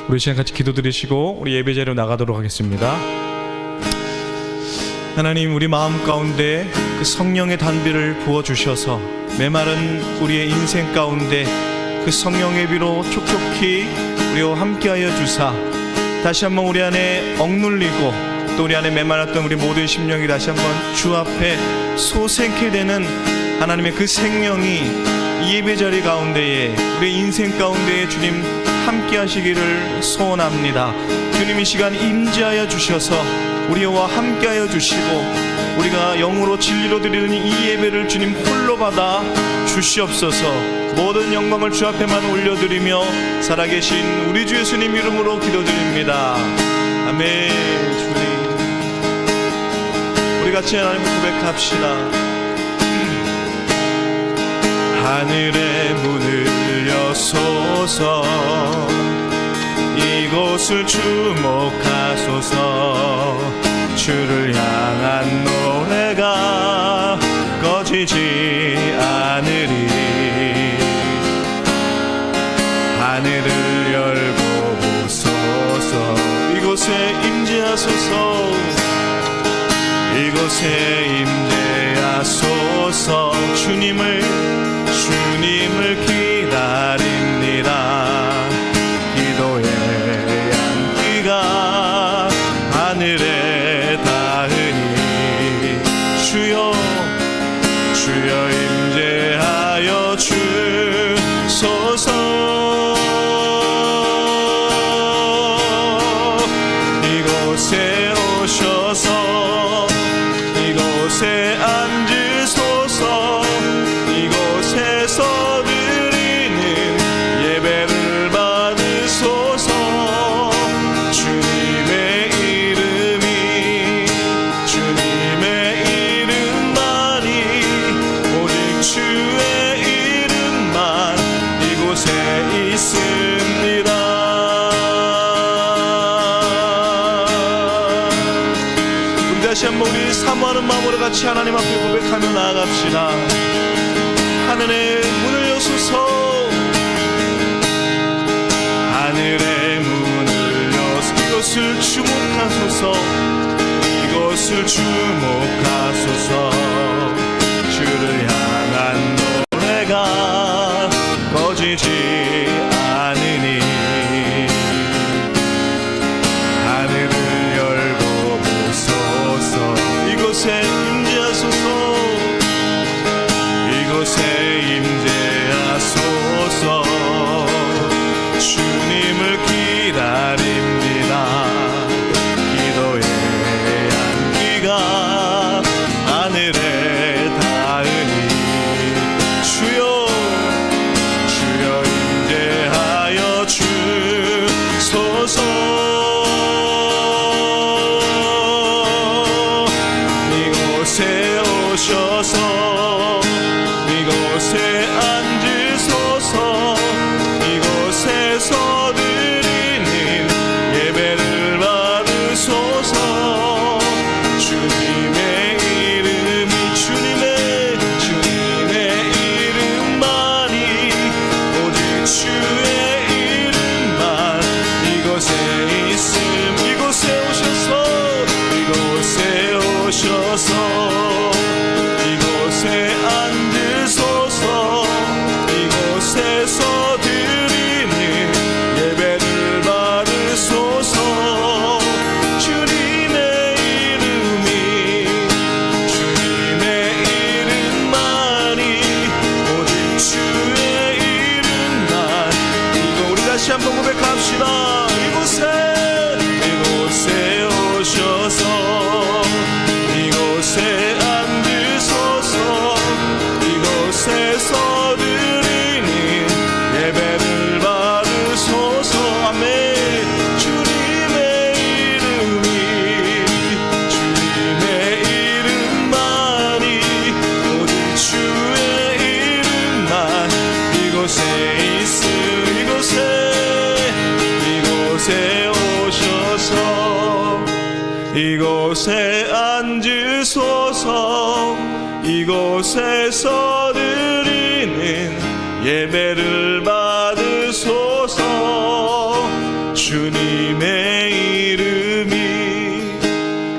우리 시간 같이 기도드리시고 우리 예배자리로 나가도록 하겠습니다. 하나님, 우리 마음 가운데 그 성령의 단비를 부어주셔서 메마른 우리의 인생 가운데 그 성령의 비로 촉촉히 우리와 함께하여 주사 다시 한번 우리 안에 억눌리고 또 우리 안에 메말랐던 우리 모든 심령이 다시 한번 주 앞에 솟게 되는 하나님의 그 생명이 이 예배자리 가운데에 우리 인생 가운데에 주님 함께 하시기를 소원합니다. 주님, 이 시간 임재하여 주셔서 우리와 함께 하여 주시고 우리가 영으로 진리로 드리는 이 예배를 주님 홀로 받아 주시옵소서. 모든 영광을 주 앞에만 올려드리며 살아계신 우리 주 예수님 이름으로 기도드립니다. 아멘. 주님, 우리 같이 하나님을 고백합시다. 하늘의 문을 여소서, 이곳을 주목하소서. 주를 향한 노래가 꺼지지 않으리. 하늘을 열고 보소서. 이곳에 임재하소서. 이곳에 임재하소서. 주님을 기다립니다. 기도의 향기가 하늘에 닿으니 주여 임재하여 주소서. 이곳에 오셔서 이곳에 앉으소서. 이곳에서 드리는 예배를 받으소서. 주님의 이름만이, 오직 주의 이름만 이곳에 있습니다. 우리 다시 한번 우리 사모하는 마음으로 같이 하나님 앞에 고백하며 나아갑시다. 하늘의 문을 여소서. 하늘의 문을 여서 이것을 주목하소서. 이것을 주목하소서. 주를 향한 노래가 꺼지지 않으니. 하늘을 열고 보소서. 이곳에 임재하소서. 이곳에 임재하소서. 주님을 기다립니다. 기도의 향기가 하늘에 닿으니 주여 임재하여 주소서. 이곳에 오셔서 이곳에 앉으소서. 이곳에서 드리는 예배를 받으소서. 주님의 이름만이, 오직 주의 이름만 이곳에 있음. 이곳에 오셔서 이곳에 앉으소서. 이곳에서 드리는 예배를 받으소서. 주님의 이름만이, 오직 주의 이름만 이거 우리 다시 한번 고백합시다. 이곳에 오셔서 이곳에 앉으소서. 이곳에서 드리는 예배를 받으소서. 아멘. 주님의 이름만이, 오직 주의 이름만 이곳에 있음. 이곳에 오셔서 이곳에 앉으소서. 이곳에서 드리는 예배를 받으소서. 주님의 이름이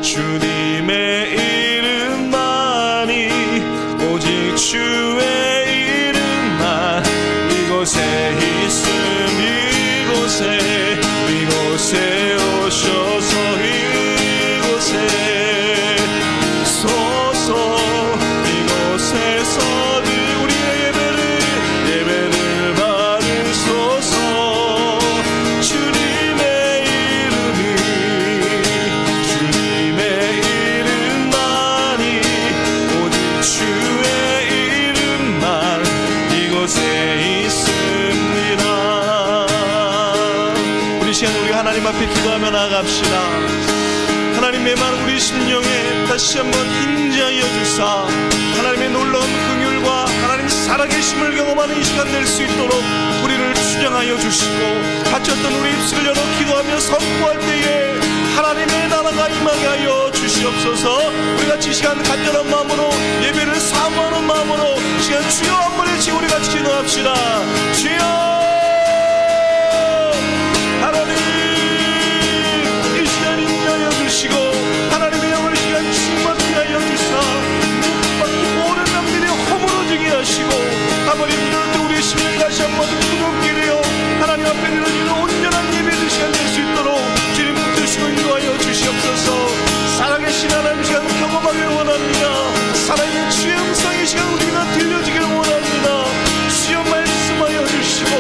주님의 이름만이 오직 주의 이름만 이곳에 있음 이곳에 오셔서 이곳에 소서 이곳에서 우리의 예배를 받으소서 주님의 이름만이 오직 주의 이름만 이곳에 있습니다. 우리 시간 우리 하나님 앞에 기도하며 나아갑시다. 하나님 메마른 우리 심령에 다시 한번 임재하여 주사 하나님의 놀라운 긍휼과 하나님 살아계심을 경험하는 이 시간 될 수 있도록 우리를 주장하여 주시고 닫혔던 우리 입술을 열어 기도하며 선포할 때에 하나님의 나라가 임하게 하여 주시옵소서. 우리 같이 이 시간 간절한 마음으로 예배를 사모하는 마음으로 시간 주여 한 번에 지 우리 같이 기도합시다. 주여 하나님 이 시간 임하여 주시고 하나님의 영을 시간 충만케 하여 주사 모든 남들이 허물어지게 하시고 아버지 이럴 우리 심령 다시 한번 뜨겁게 되어 하나님 앞에 드려지는 온전한 예배의 시간 될 수 있도록 주님 붙드시고 인도하여 주시옵소서. 살아계신 하나님 시간 경험하기를 원합니다. 살아있는 주의 음성의 시간 우리가 들려지기를 원합니다. 주여 말씀하여 주시고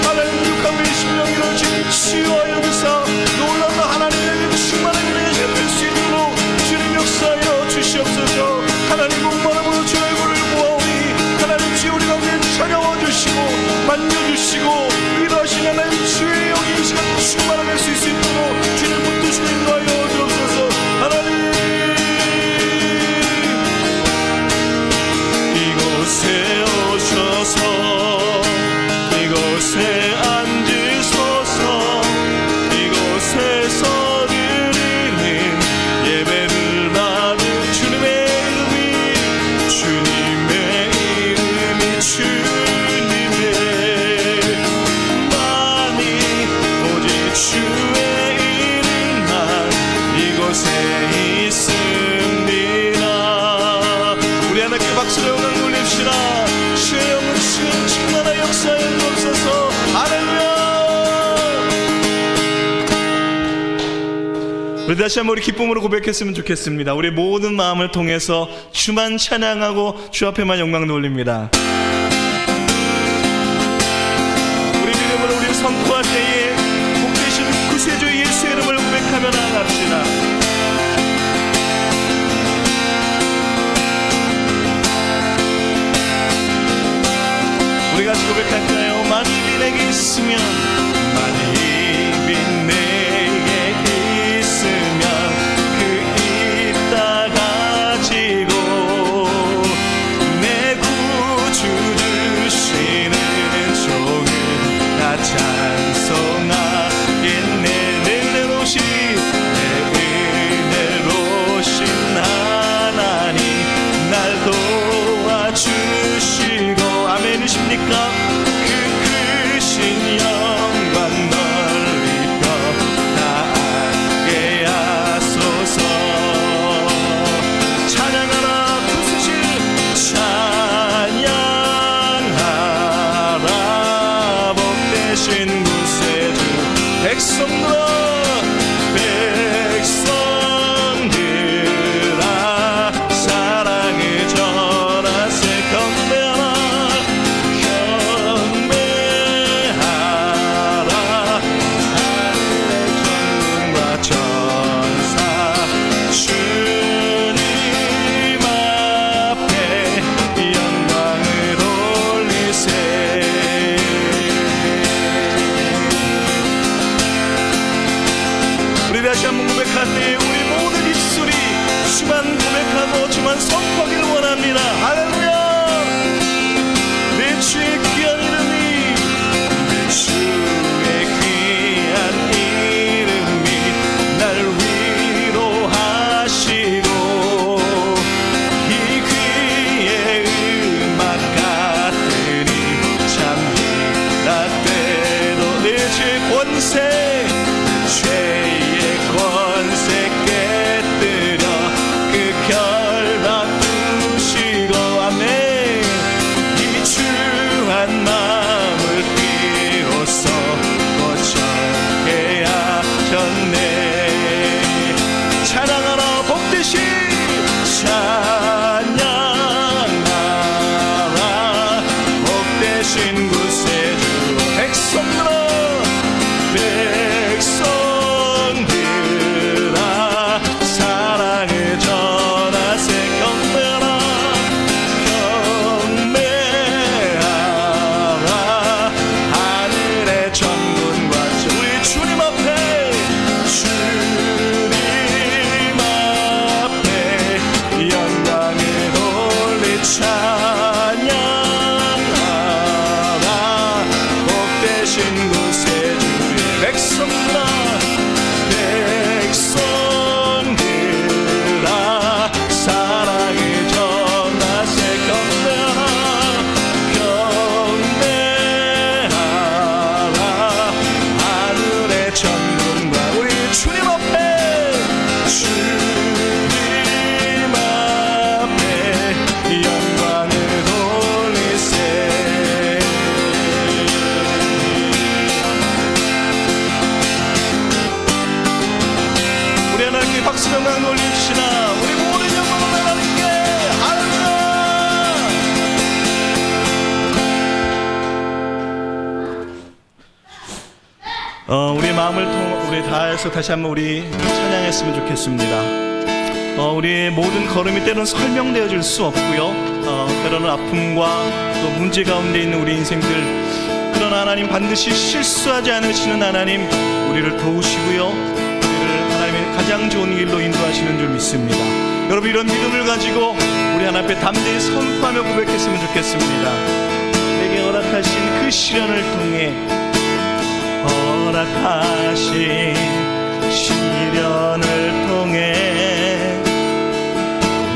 하나님 육감의 심령으로 주님 치유하여 주사 놀라운 하나님의 충만한 은혜가 될 수 있도록 주님 역사하여 주시옵소서. 하나님 목마름으로 주의 얼굴을 보아오니 하나님 주여 우리 가운데 찾아와 주시고 만져주시고 위로하신 하나님 주의 영이 이 시간 충만하게 수 있도록 주님 붙드시고 인도하여 주옵소서. 하나님 이곳에 오셔서 이곳에 앉으소서. 이곳에서 드리는 예배를 받은 주님의 이름이 주님만이 오직 주의 이름만 이곳에 있습니다. 우리 하나님께 박수로 영광 돌립시다. 주의 영은 주의 충만한 역사에 주옵소서. 할렐루야. 우리 다시 한번 우리 기쁨으로 고백했으면 좋겠습니다. 우리 모든 마음을 통해서 주만 찬양하고 주 앞에만 영광 돌립니다. 우리 믿음으로 우리 선포할 때에 복 되신 구세주 예수의 이름을 고백하며 나아갑시다. 우리 같이 고백할까요? 만일이 내게 있으면 만일이 내게 있으면 그 있다 가지고 내 구주 주시는 종을 다 찬송하겠네. 내 은혜로우신 하나님 날 도와주시고 아멘이십니까? 그 크신 영광 넓이 펴나게 하소서. 찬양하라 구세주 찬양하라 복되신 구세주 백성들아 사랑의 전하세 경배하라 하늘의 전능과 천사 주님 앞에 영광을 올리세. 우리 다시 한번 고백할 때 우리 모든 입술이 주만 고백하고 주만 선포하기를 원합니다. 할렐루야. 내 주의 귀한 이름이 내 주의 귀한 이름이 날 위로하시고 이 귀의 음악 같으니 참 희락되도 내 주의 권세 죄의 권세 깨뜨려 그 결박 부시고 아멘 이미 주한 마음을 비로소 고쳐게 하셨네 찬양하라 복되신 찬양하라 복되신 구세주 백성들아 백성들아 사랑을 전하세 경배하라 경배하라 하늘의 전군과 우리 주님 앞에 주님 앞에 영광을 돌리 찬양하라 복되신 구세주 백성들아 백성들아 사랑을 전하세 경배하라 경배하라 하늘의 천군과 우리 주님 앞에 주님 앞에 영광을 돌리세 우리 하나님께 박수 영광 돌립시다 우리 모든 영광을 하나님께 할렐루야 우리 마음을 우리 다해서 다시 한번 우리 찬양했으면 좋겠습니다 우리의 모든 걸음이 때로는 설명되어질 수 없고요 때로는 아픔과 또 문제 가운데 있는 우리 인생들 그러나 하나님 반드시 실수하지 않으시는 하나님 우리를 도우시고요 우리를 하나님의 가장 좋은 길로 인도하시는 줄 믿습니다 여러분 이런 믿음을 가지고 우리 하나님 앞에 담대히 선포하며 고백했으면 좋겠습니다 내게 허락하신 그 시련을 통해 허락하신 시련을 통해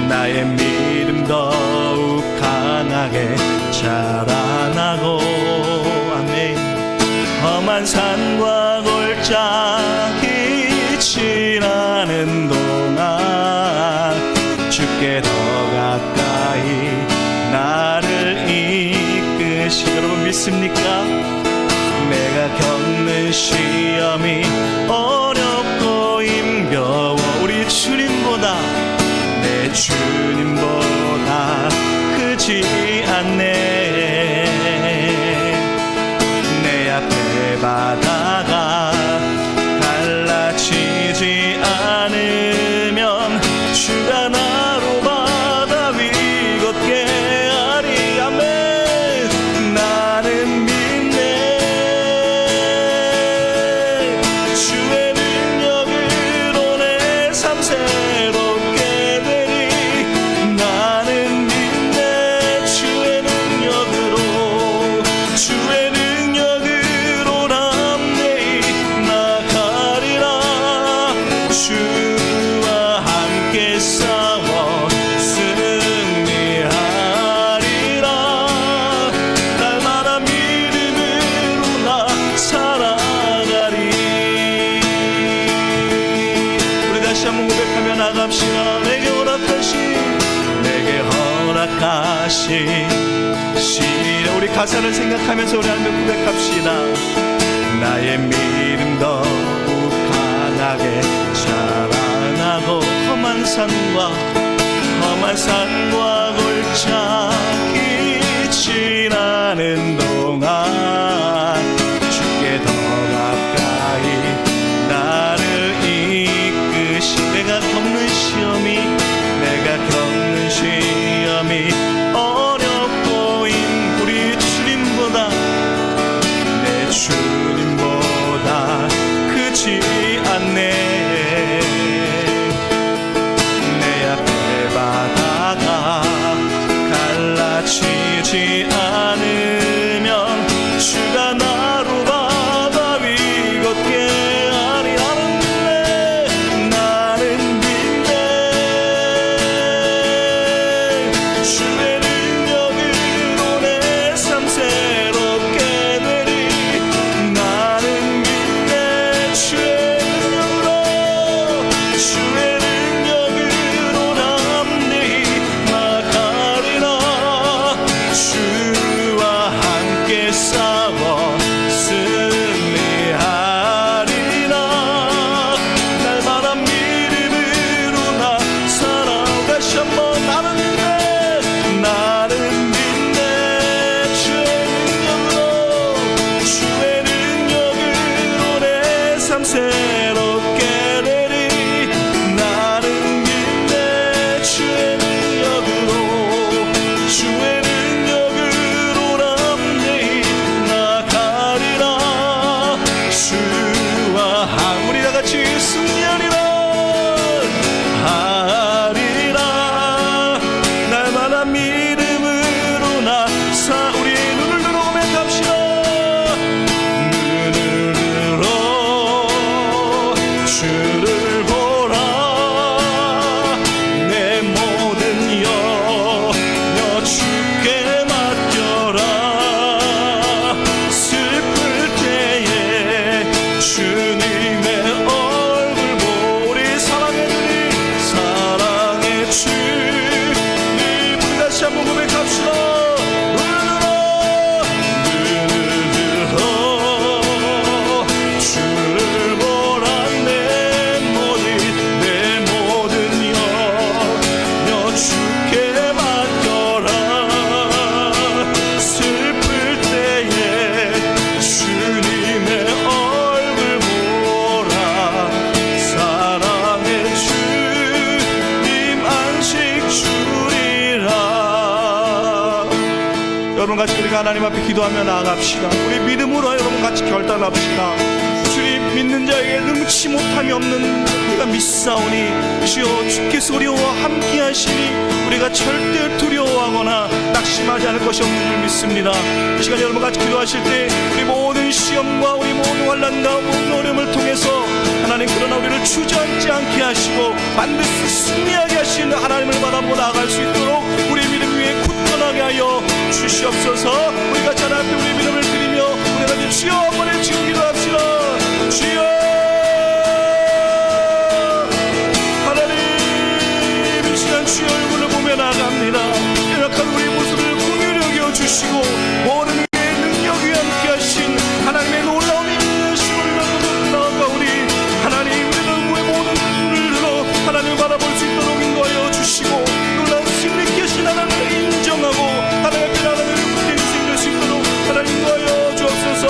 나의 믿음 더욱 강하게 자라나고 아멘 험한 산과 골짜기 지나는 동안 주께 더 가까이 나를 이끄시 여러분 믿습니까? 내가 겪는 시험이 어렵고 힘겨워 우리 주님보다 내 주님보다 크지 않네 내 앞에 바다가 갈라지지 않으면 주가 나로 바다 위 걷게 하리 아멘 나는 주의 능력으로 내 삶 새롭게 되리 나는 믿네 주의 능력으로 담대히 나가리라 주와 함께 싸워 승리하리라 날마다 믿음으로 나 살아가리 다시 한번 고백하며 나갑시다 내게 허락하신 시련 우리 가사를 생각하면서 우리 하나님 고백합시다 나의 믿음 더욱 강하게 자라나고 험한 산과 골짜기 지나는 동안 주께 더 가까이 나를 이끄시 내가 겪는 시험이 어렵고 우리 주님보다 내 주님보다 크지 않네 내 앞에 바다가 삶 새롭게 되리. 나는 믿네 주의 능력으로, 주의 능력으로 남대히 나가리라. 주와 우리 다같이 승리하리라 하리라. 날마다 믿음으로 나사 우리의 눈을 들어 고백합시다. 눈을 들어 주를 보라. 내 모든 염려 주께 맡겨라. 슬플 때에 주님의 얼굴 보리. 사랑의 주님, 사랑의 주님. 우리 다시 한번 고백합시다. 여러분 같이 우리가 하나님 앞에 기도하며 나아갑시다. 우리 믿음으로 여러분 같이 결단합시다. 주님 믿는 자에게 능치 못함이 없는 우리가 믿사오니 주여 주께서 우리와 함께 하시니 우리가 절대 두려워하거나 낙심하지 않을 것이 없는 줄 믿습니다. 이 시간 여러분 같이 기도하실 때 우리 모든 시험과 우리 모든 환난과 모든 어려움을 통해서 하나님 그러나 우리를 주저앉지 않게 하시고 반드시 승리하게 하시는 하나님을 바라보고 나아갈 수 있도록 우리 믿음 위에 굳건하게 하여 주시옵소서. 우리가 잘 앞에 우리 믿음을 드리며 우리가 이제 주여 한번에 지금 기도합시다. 주여 하나님, 이 시간 주여 얼굴을 보며 나갑니다. 연약한 우리 모습을 긍휼히 여겨 주시고 모든 위에 능력 위에 함께 하신 하나님의 놀라운 인내심을 나아가오니 하나님 우리는 우의 모든 눈을 들어 하나님을 바라볼 수 있도록 인도하여 주시고 놀라운 승리케 하신 하나님을 인정하고 하나님 앞에 하나님을 굳게 인생될 수 있도록 하나님 인도하여 주옵소서.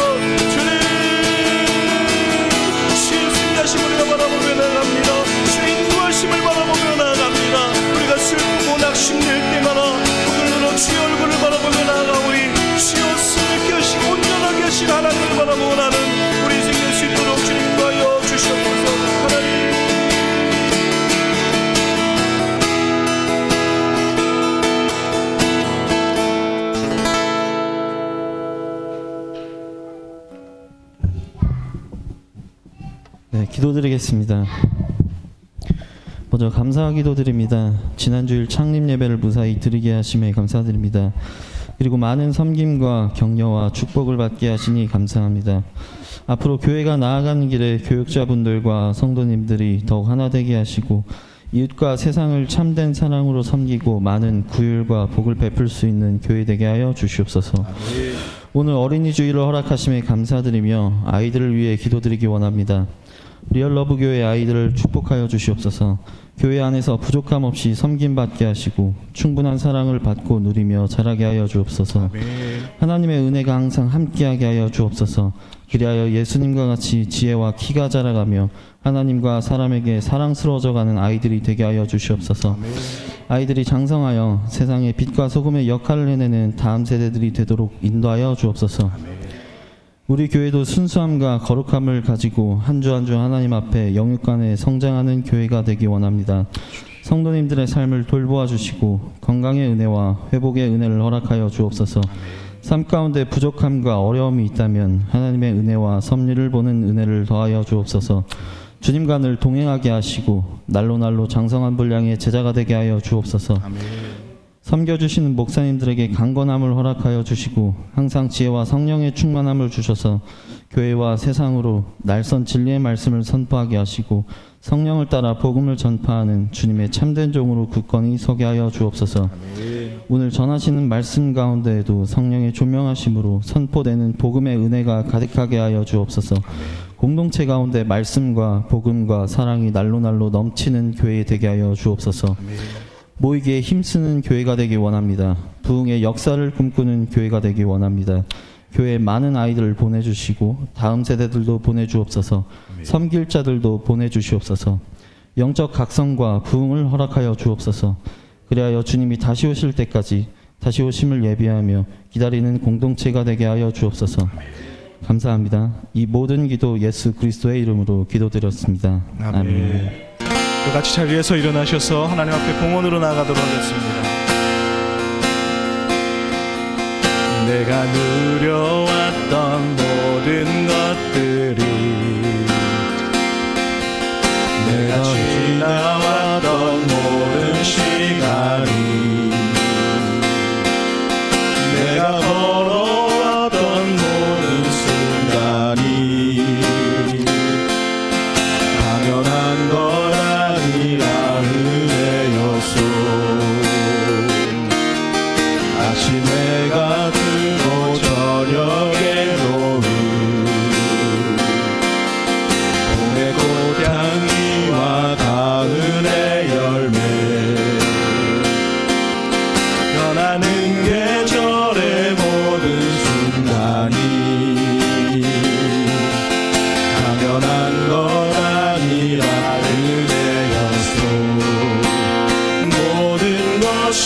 주님 신승하심을 우리가 바라보며 나갑니다. 주의 인도하심을 바라보며 나갑니다. 우리가 슬프고 낙심될 때마다 오늘로 주의 얼굴을 바라보며 나가오니 주여 승리케 하시고 온전하게 하신 하나님을 바라보고 나는 우리 인생 될 수 있도록 주님 인도하여 주시옵소서. 하나님 네, 기도드리겠습니다. 먼저 감사 기도드립니다. 지난주일 창립 예배를 무사히 드리게 하심에 감사드립니다. 그리고 많은 섬김과 격려와 축복을 받게 하시니 감사합니다. 앞으로 교회가 나아가는 길에 교육자분들과 성도님들이 더욱 하나 되게 하시고 이웃과 세상을 참된 사랑으로 섬기고 많은 구휼과 복을 베풀 수 있는 교회 되게 하여 주시옵소서. 오늘 어린이 주일을 허락하심에 감사드리며 아이들을 위해 기도드리기 원합니다. 리얼러브 교회 아이들을 축복하여 주시옵소서. 교회 안에서 부족함 없이 섬김받게 하시고 충분한 사랑을 받고 누리며 자라게 하여 주옵소서. 하나님의 은혜가 항상 함께하게 하여 주옵소서. 그리하여 예수님과 같이 지혜와 키가 자라가며 하나님과 사람에게 사랑스러워져가는 아이들이 되게 하여 주시옵소서. 아이들이 장성하여 세상의 빛과 소금의 역할을 해내는 다음 세대들이 되도록 인도하여 주옵소서. 우리 교회도 순수함과 거룩함을 가지고 한 주 한 주 하나님 앞에 영육간에 성장하는 교회가 되기 원합니다. 성도님들의 삶을 돌보아 주시고 건강의 은혜와 회복의 은혜를 허락하여 주옵소서. 삶 가운데 부족함과 어려움이 있다면 하나님의 은혜와 섭리를 보는 은혜를 더하여 주옵소서. 주님과 늘 동행하게 하시고 날로 날로 장성한 분량의 제자가 되게 하여 주옵소서. 섬겨주시는 목사님들에게 강건함을 허락하여 주시고 항상 지혜와 성령의 충만함을 주셔서 교회와 세상으로 날선 진리의 말씀을 선포하게 하시고 성령을 따라 복음을 전파하는 주님의 참된 종으로 굳건히 서게 하여 주옵소서. 오늘 전하시는 말씀 가운데에도 성령의 조명하심으로 선포되는 복음의 은혜가 가득하게 하여 주옵소서. 공동체 가운데 말씀과 복음과 사랑이 날로 날로 넘치는 교회 되게 하여 주옵소서. 모이기에 힘쓰는 교회가 되기 원합니다. 부흥의 역사를 꿈꾸는 교회가 되기 원합니다. 교회에 많은 아이들을 보내주시고 다음 세대들도 보내주옵소서. 섬길 자들도 보내주시옵소서. 영적 각성과 부흥을 허락하여 주옵소서. 그리하여 주님이 다시 오실 때까지 다시 오심을 예비하며 기다리는 공동체가 되게 하여 주옵소서. 감사합니다. 이 모든 기도 예수 그리스도의 이름으로 기도드렸습니다. 아멘. 같이 자리에서 일어나셔서 하나님 앞에 봉헌으로 나아가도록 하겠습니다. 내가 누려왔던 모든 것들이, 내가 지나왔던 모든 시간이, 내가 걸어왔던 모든 순간이 당연한 것 아니라 은혜였소. 아침해가 뜨고 저녁에 노을, 봄의 꽃향기와 가을의 열매, 변하는 계절의 모든 순간이 당연한 것 아니라 은혜였소. 모든 것이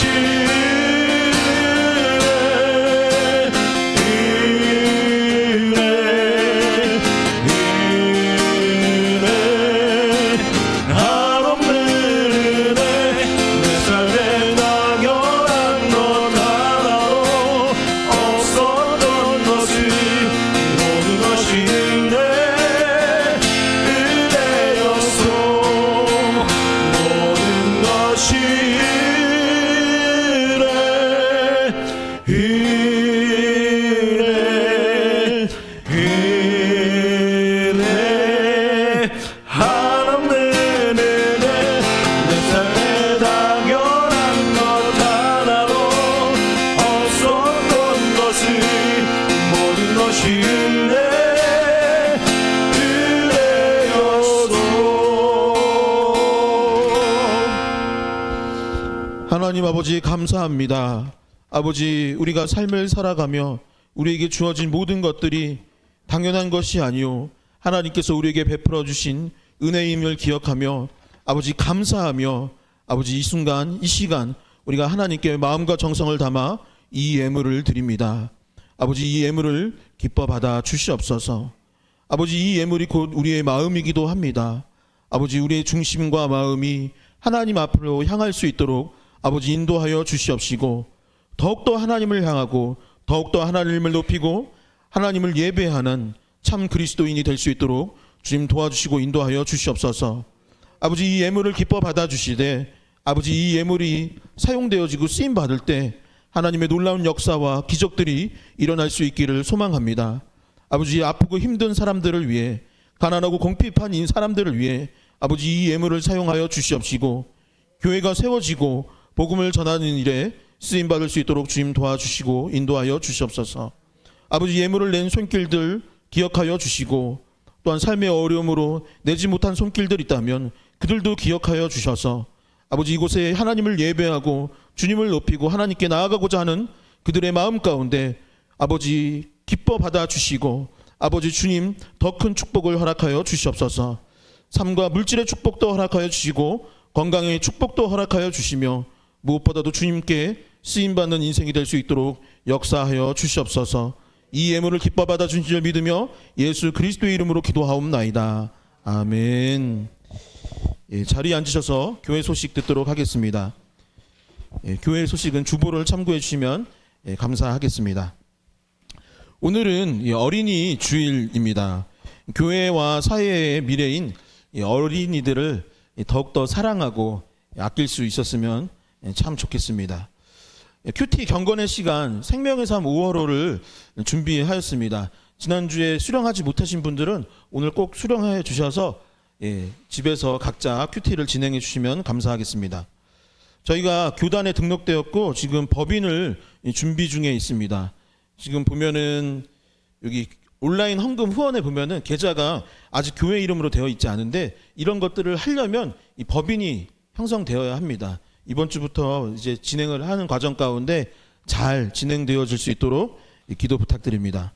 하나님 아버지 감사합니다. 아버지, 우리가 삶을 살아가며 우리에게 주어진 모든 것들이 당연한 것이 아니요 하나님께서 우리에게 베풀어 주신 은혜임을 기억하며 아버지 감사하며 아버지 이 순간 이 시간 우리가 하나님께 마음과 정성을 담아 이 예물을 드립니다. 아버지 이 예물을 기뻐 받아 주시옵소서. 아버지 이 예물이 곧 우리의 마음이기도 합니다. 아버지 우리의 중심과 마음이 하나님 앞으로 향할 수 있도록 아버지 인도하여 주시옵시고 더욱더 하나님을 향하고 더욱더 하나님을 높이고 하나님을 예배하는 참 그리스도인이 될 수 있도록 주님 도와주시고 인도하여 주시옵소서. 아버지 이 예물을 기뻐 받아주시되 아버지 이 예물이 사용되어지고 쓰임받을 때 하나님의 놀라운 역사와 기적들이 일어날 수 있기를 소망합니다. 아버지 아프고 힘든 사람들을 위해 가난하고 궁핍한 이 사람들을 위해 아버지 이 예물을 사용하여 주시옵시고 교회가 세워지고 복음을 전하는 일에 쓰임받을 수 있도록 주님 도와주시고 인도하여 주시옵소서. 아버지 예물을 낸 손길들 기억하여 주시고 또한 삶의 어려움으로 내지 못한 손길들 있다면 그들도 기억하여 주셔서 아버지 이곳에 하나님을 예배하고 주님을 높이고 하나님께 나아가고자 하는 그들의 마음 가운데 아버지 기뻐 받아 주시고 아버지 주님 더 큰 축복을 허락하여 주시옵소서. 삶과 물질의 축복도 허락하여 주시고 건강의 축복도 허락하여 주시며 무엇보다도 주님께 쓰임받는 인생이 될 수 있도록 역사하여 주시옵소서. 이 예물을 기뻐 받아 주신 줄 믿으며 예수 그리스도의 이름으로 기도하옵나이다. 아멘. 자리에 앉으셔서 교회 소식 듣도록 하겠습니다. 교회 소식은 주보를 참고해 주시면 감사하겠습니다. 오늘은 어린이 주일입니다. 교회와 사회의 미래인 어린이들을 더욱더 사랑하고 아낄 수 있었으면 참 좋겠습니다. 큐티 경건의 시간 생명의 삶 5월호를 준비하였습니다. 지난주에 수령하지 못하신 분들은 오늘 꼭 수령해 주셔서 집에서 각자 큐티를 진행해 주시면 감사하겠습니다. 저희가 교단에 등록되었고 지금 법인을 준비 중에 있습니다. 지금 보면은 여기 온라인 헌금 후원에 보면은 계좌가 아직 교회 이름으로 되어 있지 않은데 이런 것들을 하려면 이 법인이 형성되어야 합니다. 이번 주부터 이제 진행을 하는 과정 가운데 잘 진행되어질 수 있도록 기도 부탁드립니다.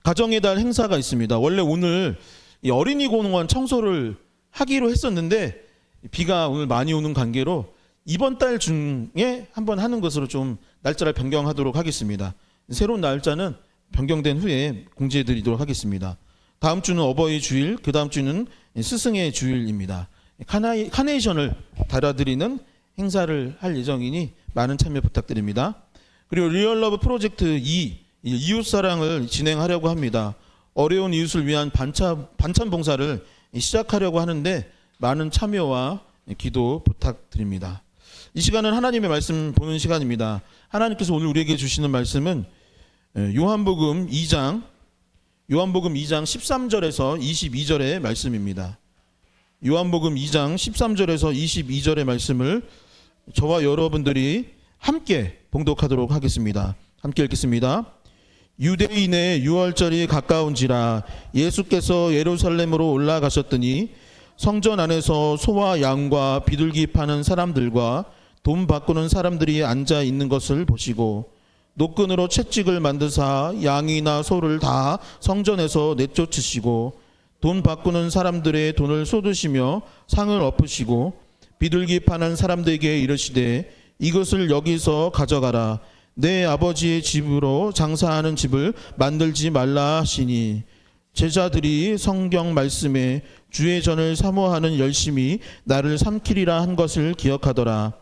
가정의 달 행사가 있습니다. 원래 오늘 이 어린이 공원 청소를 하기로 했었는데 비가 오늘 많이 오는 관계로 이번 달 중에 한번 하는 것으로 좀 날짜를 변경하도록 하겠습니다. 새로운 날짜는 변경된 후에 공지해 드리도록 하겠습니다. 다음 주는 어버이 주일, 그 다음 주는 스승의 주일입니다. 카네이션을 달아드리는 행사를 할 예정이니 많은 참여 부탁드립니다. 그리고 리얼러브 프로젝트 2 이웃사랑을 진행하려고 합니다. 어려운 이웃을 위한 반찬 봉사를 시작하려고 하는데 많은 참여와 기도 부탁드립니다. 이 시간은 하나님의 말씀 보는 시간입니다. 하나님께서 오늘 우리에게 주시는 말씀은 요한복음 2장 13절에서 22절의 말씀입니다. 요한복음 2장 13절에서 22절의 말씀을 저와 여러분들이 함께 봉독하도록 하겠습니다. 함께 읽겠습니다. 유대인의 유월절이 가까운지라 예수께서 예루살렘으로 올라가셨더니 성전 안에서 소와 양과 비둘기 파는 사람들과 돈 바꾸는 사람들이 앉아 있는 것을 보시고 노끈으로 채찍을 만드사 양이나 소를 다 성전에서 내쫓으시고 돈 바꾸는 사람들의 돈을 쏟으시며 상을 엎으시고 비둘기 파는 사람들에게 이르시되 이것을 여기서 가져가라. 내 아버지의 집으로 장사하는 집을 만들지 말라 하시니 제자들이 성경 말씀에 주의 전을 사모하는 열심히 나를 삼키리라 한 것을 기억하더라.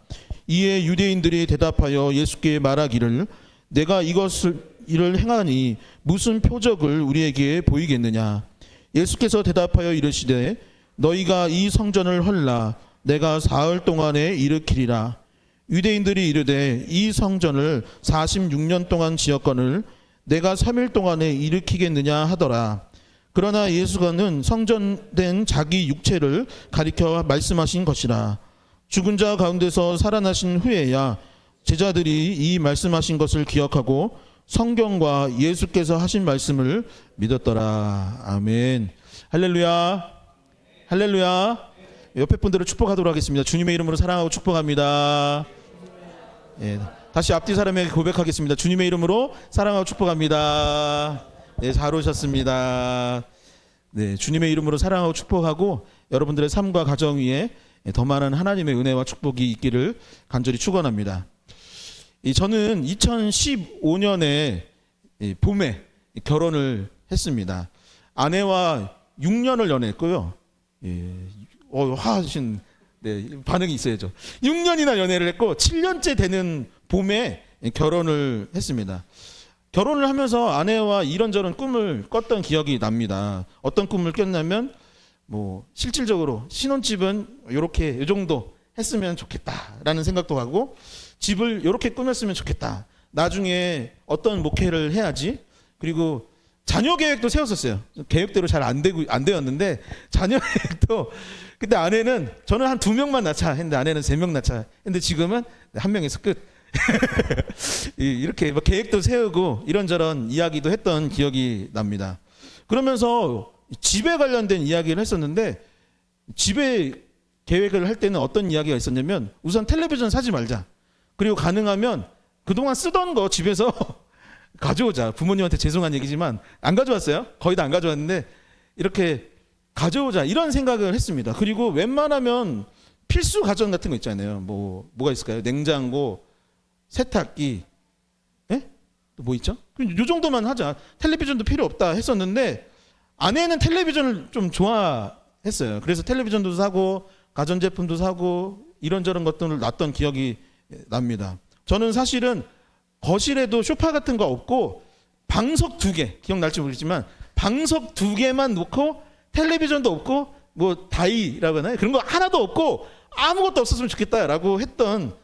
이에 유대인들이 대답하여 예수께 말하기를 내가 이를 행하니 무슨 표적을 우리에게 보이겠느냐. 예수께서 대답하여 이르시되 너희가 이 성전을 헐라. 내가 사흘 동안에 일으키리라. 유대인들이 이르되 이 성전을 46년 동안 지었거늘 내가 3일 동안에 일으키겠느냐 하더라. 그러나 예수가는 성전된 자기 육체를 가리켜 말씀하신 것이라. 죽은 자 가운데서 살아나신 후에야 제자들이 이 말씀하신 것을 기억하고 성경과 예수께서 하신 말씀을 믿었더라. 아멘. 할렐루야. 할렐루야. 옆에 분들을 축복하도록 하겠습니다. 주님의 이름으로 사랑하고 축복합니다. 예, 다시 앞뒤 사람에게 고백하겠습니다. 주님의 이름으로 사랑하고 축복합니다. 네, 잘 오셨습니다. 네, 주님의 이름으로 사랑하고 축복하고 여러분들의 삶과 가정 위에 더 많은 하나님의 은혜와 축복이 있기를 간절히 축원합니다. 저는 2015년에 봄에 결혼을 했습니다. 아내와 6년을 연애했고요. 화하신 반응이 있어야죠. 6년이나 연애를 했고 7년째 되는 봄에 결혼을 했습니다. 결혼을 하면서 아내와 이런저런 꿈을 꿨던 기억이 납니다. 어떤 꿈을 꿨냐면 실질적으로 신혼집은 이렇게 이 정도 했으면 좋겠다라는 생각도 하고 집을 이렇게 꾸몄으면 좋겠다. 나중에 어떤 목회를 해야지. 그리고 자녀 계획도 세웠었어요. 계획대로 잘 안 되었는데 자녀 계획도 그때 아내는 저는 한 2명만 낳자 했는데 아내는 3명 낳자 했는데 지금은 1명에서 끝. 이렇게 계획도 세우고 이런저런 이야기도 했던 기억이 납니다. 그러면서 집에 관련된 이야기를 했었는데 집에 계획을 할 때는 어떤 이야기가 있었냐면 우선 텔레비전 사지 말자. 그리고 가능하면 그동안 쓰던 거 집에서 가져오자. 부모님한테 죄송한 얘기지만 안 가져왔어요. 거의 다 안 가져왔는데 이렇게 가져오자 이런 생각을 했습니다. 그리고 웬만하면 필수 가전 같은 거 있잖아요. 뭐가 있을까요? 냉장고, 세탁기, 또 뭐 있죠? 이 정도만 하자. 텔레비전도 필요 없다 했었는데 아내는 텔레비전을 좀 좋아했어요. 그래서 텔레비전도 사고 가전제품도 사고 이런저런 것들을 놨던 기억이 납니다. 저는 사실은 거실에도 소파 같은 거 없고 방석 2개, 기억날지 모르겠지만 방석 2개만 놓고 텔레비전도 없고 다이라고 하나요? 그런 거 하나도 없고 아무것도 없었으면 좋겠다라고 했던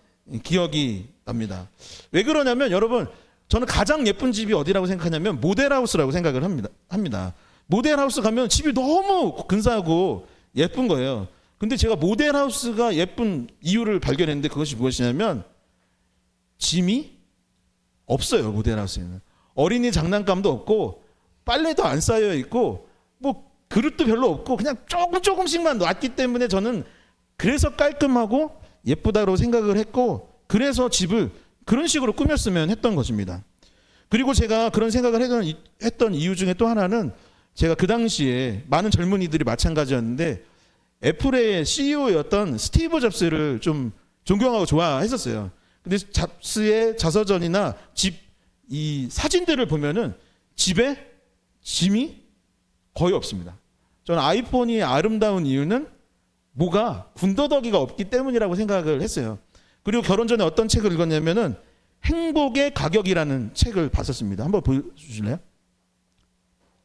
기억이 납니다. 왜 그러냐면 여러분 저는 가장 예쁜 집이 어디라고 생각하냐면 모델하우스라고 생각을 합니다. 모델하우스 가면 집이 너무 근사하고 예쁜 거예요. 근데 제가 모델하우스가 예쁜 이유를 발견했는데 그것이 무엇이냐면 짐이 없어요. 모델하우스에는 어린이 장난감도 없고 빨래도 안 쌓여 있고 그릇도 별로 없고 그냥 조금씩만 놨기 때문에 저는 그래서 깔끔하고 예쁘다고 생각을 했고 그래서 집을 그런 식으로 꾸몄으면 했던 것입니다. 그리고 제가 그런 생각을 했던 이유 중에 또 하나는 제가 그 당시에 많은 젊은이들이 마찬가지였는데 애플의 CEO였던 스티브 잡스를 좀 존경하고 좋아했었어요. 근데 잡스의 자서전이나 집 이 사진들을 보면은 집에 짐이 거의 없습니다. 저는 아이폰이 아름다운 이유는 뭐가 군더더기가 없기 때문이라고 생각을 했어요. 그리고 결혼 전에 어떤 책을 읽었냐면은 행복의 가격이라는 책을 봤었습니다. 한번 보여주실래요?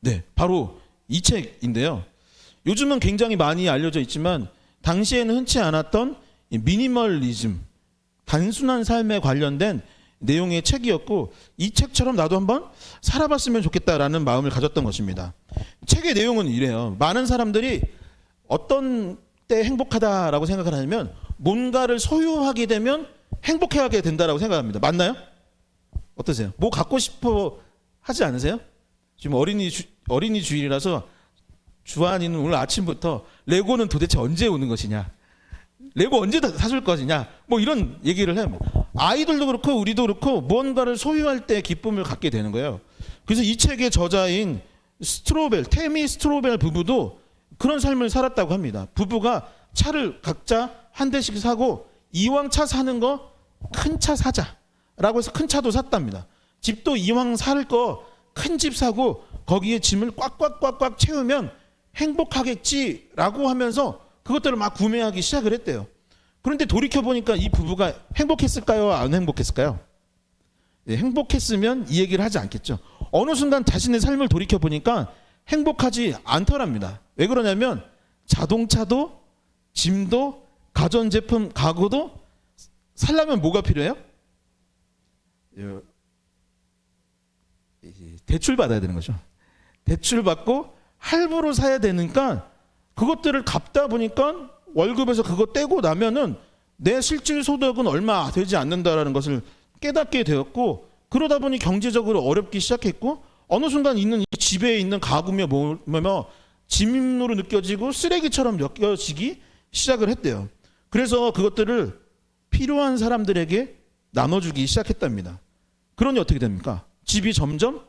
네, 바로 이 책인데요. 요즘은 굉장히 많이 알려져 있지만 당시에는 흔치 않았던 이 미니멀리즘, 단순한 삶에 관련된 내용의 책이었고 이 책처럼 나도 한번 살아봤으면 좋겠다라는 마음을 가졌던 것입니다. 책의 내용은 이래요. 많은 사람들이 어떤 때 행복하다라고 생각을 하냐면 뭔가를 소유하게 되면 행복해하게 된다라고 생각합니다. 맞나요? 어떠세요? 뭐 갖고 싶어 하지 않으세요? 지금 어린이 주일이라서 주한이는 오늘 아침부터 레고는 도대체 언제 오는 것이냐, 레고 언제 사줄 것이냐, 뭐 이런 얘기를 해요. 아이들도 그렇고 우리도 그렇고 무언가를 소유할 때 기쁨을 갖게 되는 거예요. 그래서 이 책의 저자인 테미 스트로벨 부부도 그런 삶을 살았다고 합니다. 부부가 차를 각자 한 대씩 사고 이왕 차 사는 거 큰 차 사자라고 해서 큰 차도 샀답니다. 집도 이왕 살 거 큰 집 사고 거기에 짐을 꽉꽉꽉꽉 채우면 행복하겠지라고 하면서 그것들을 막 구매하기 시작을 했대요. 그런데 돌이켜보니까 이 부부가 행복했을까요? 안 행복했을까요? 네, 행복했으면 이 얘기를 하지 않겠죠. 어느 순간 자신의 삶을 돌이켜보니까 행복하지 않더랍니다. 왜 그러냐면 자동차도 짐도 가전제품 가구도 살려면 뭐가 필요해요? 대출 받아야 되는 거죠. 대출 받고 할부로 사야 되니까 그것들을 갚다 보니까 월급에서 그거 떼고 나면은 내 실질 소득은 얼마 되지 않는다라는 것을 깨닫게 되었고, 그러다 보니 경제적으로 어렵기 시작했고 어느 순간 있는 이 집에 있는 가구며 뭐며 짐으로 느껴지고 쓰레기처럼 느껴지기 시작을 했대요. 그래서 그것들을 필요한 사람들에게 나눠주기 시작했답니다. 그러니 어떻게 됩니까? 집이 점점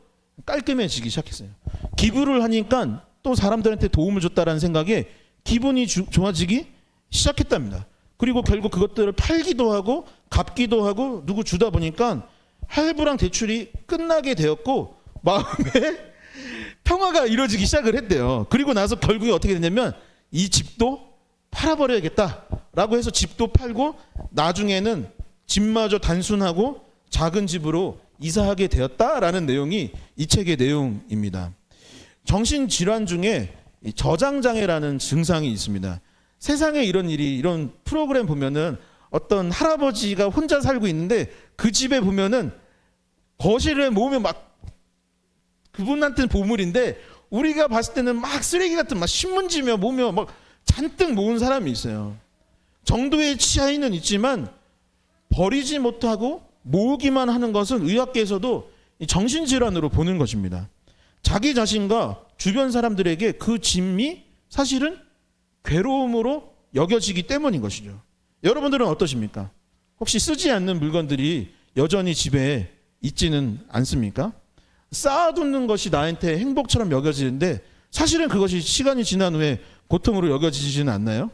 깔끔해지기 시작했어요. 기부를 하니까 또 사람들한테 도움을 줬다라는 생각에 기분이 좋아지기 시작했답니다. 그리고 결국 그것들을 팔기도 하고 갚기도 하고 누구 주다 보니까 할부랑 대출이 끝나게 되었고 마음에 평화가 이루어지기 시작을 했대요. 그리고 나서 결국에 어떻게 됐냐면 이 집도 팔아버려야겠다라고 해서 집도 팔고 나중에는 집마저 단순하고 작은 집으로 이사하게 되었다라는 내용이 이 책의 내용입니다. 정신질환 중에 저장장애라는 증상이 있습니다. 세상에 이런 프로그램 보면은 어떤 할아버지가 혼자 살고 있는데 그 집에 보면은 거실에 모으면 막 그분한테는 보물인데 우리가 봤을 때는 막 쓰레기 같은 막 신문지며 모으며 막 잔뜩 모은 사람이 있어요. 정도의 차이는 있지만 버리지 못하고 모으기만 하는 것은 의학계에서도 정신질환으로 보는 것입니다. 자기 자신과 주변 사람들에게 그 짐이 사실은 괴로움으로 여겨지기 때문인 것이죠. 여러분들은 어떠십니까? 혹시 쓰지 않는 물건들이 여전히 집에 있지는 않습니까? 쌓아두는 것이 나한테 행복처럼 여겨지는데 사실은 그것이 시간이 지난 후에 고통으로 여겨지지는 않나요?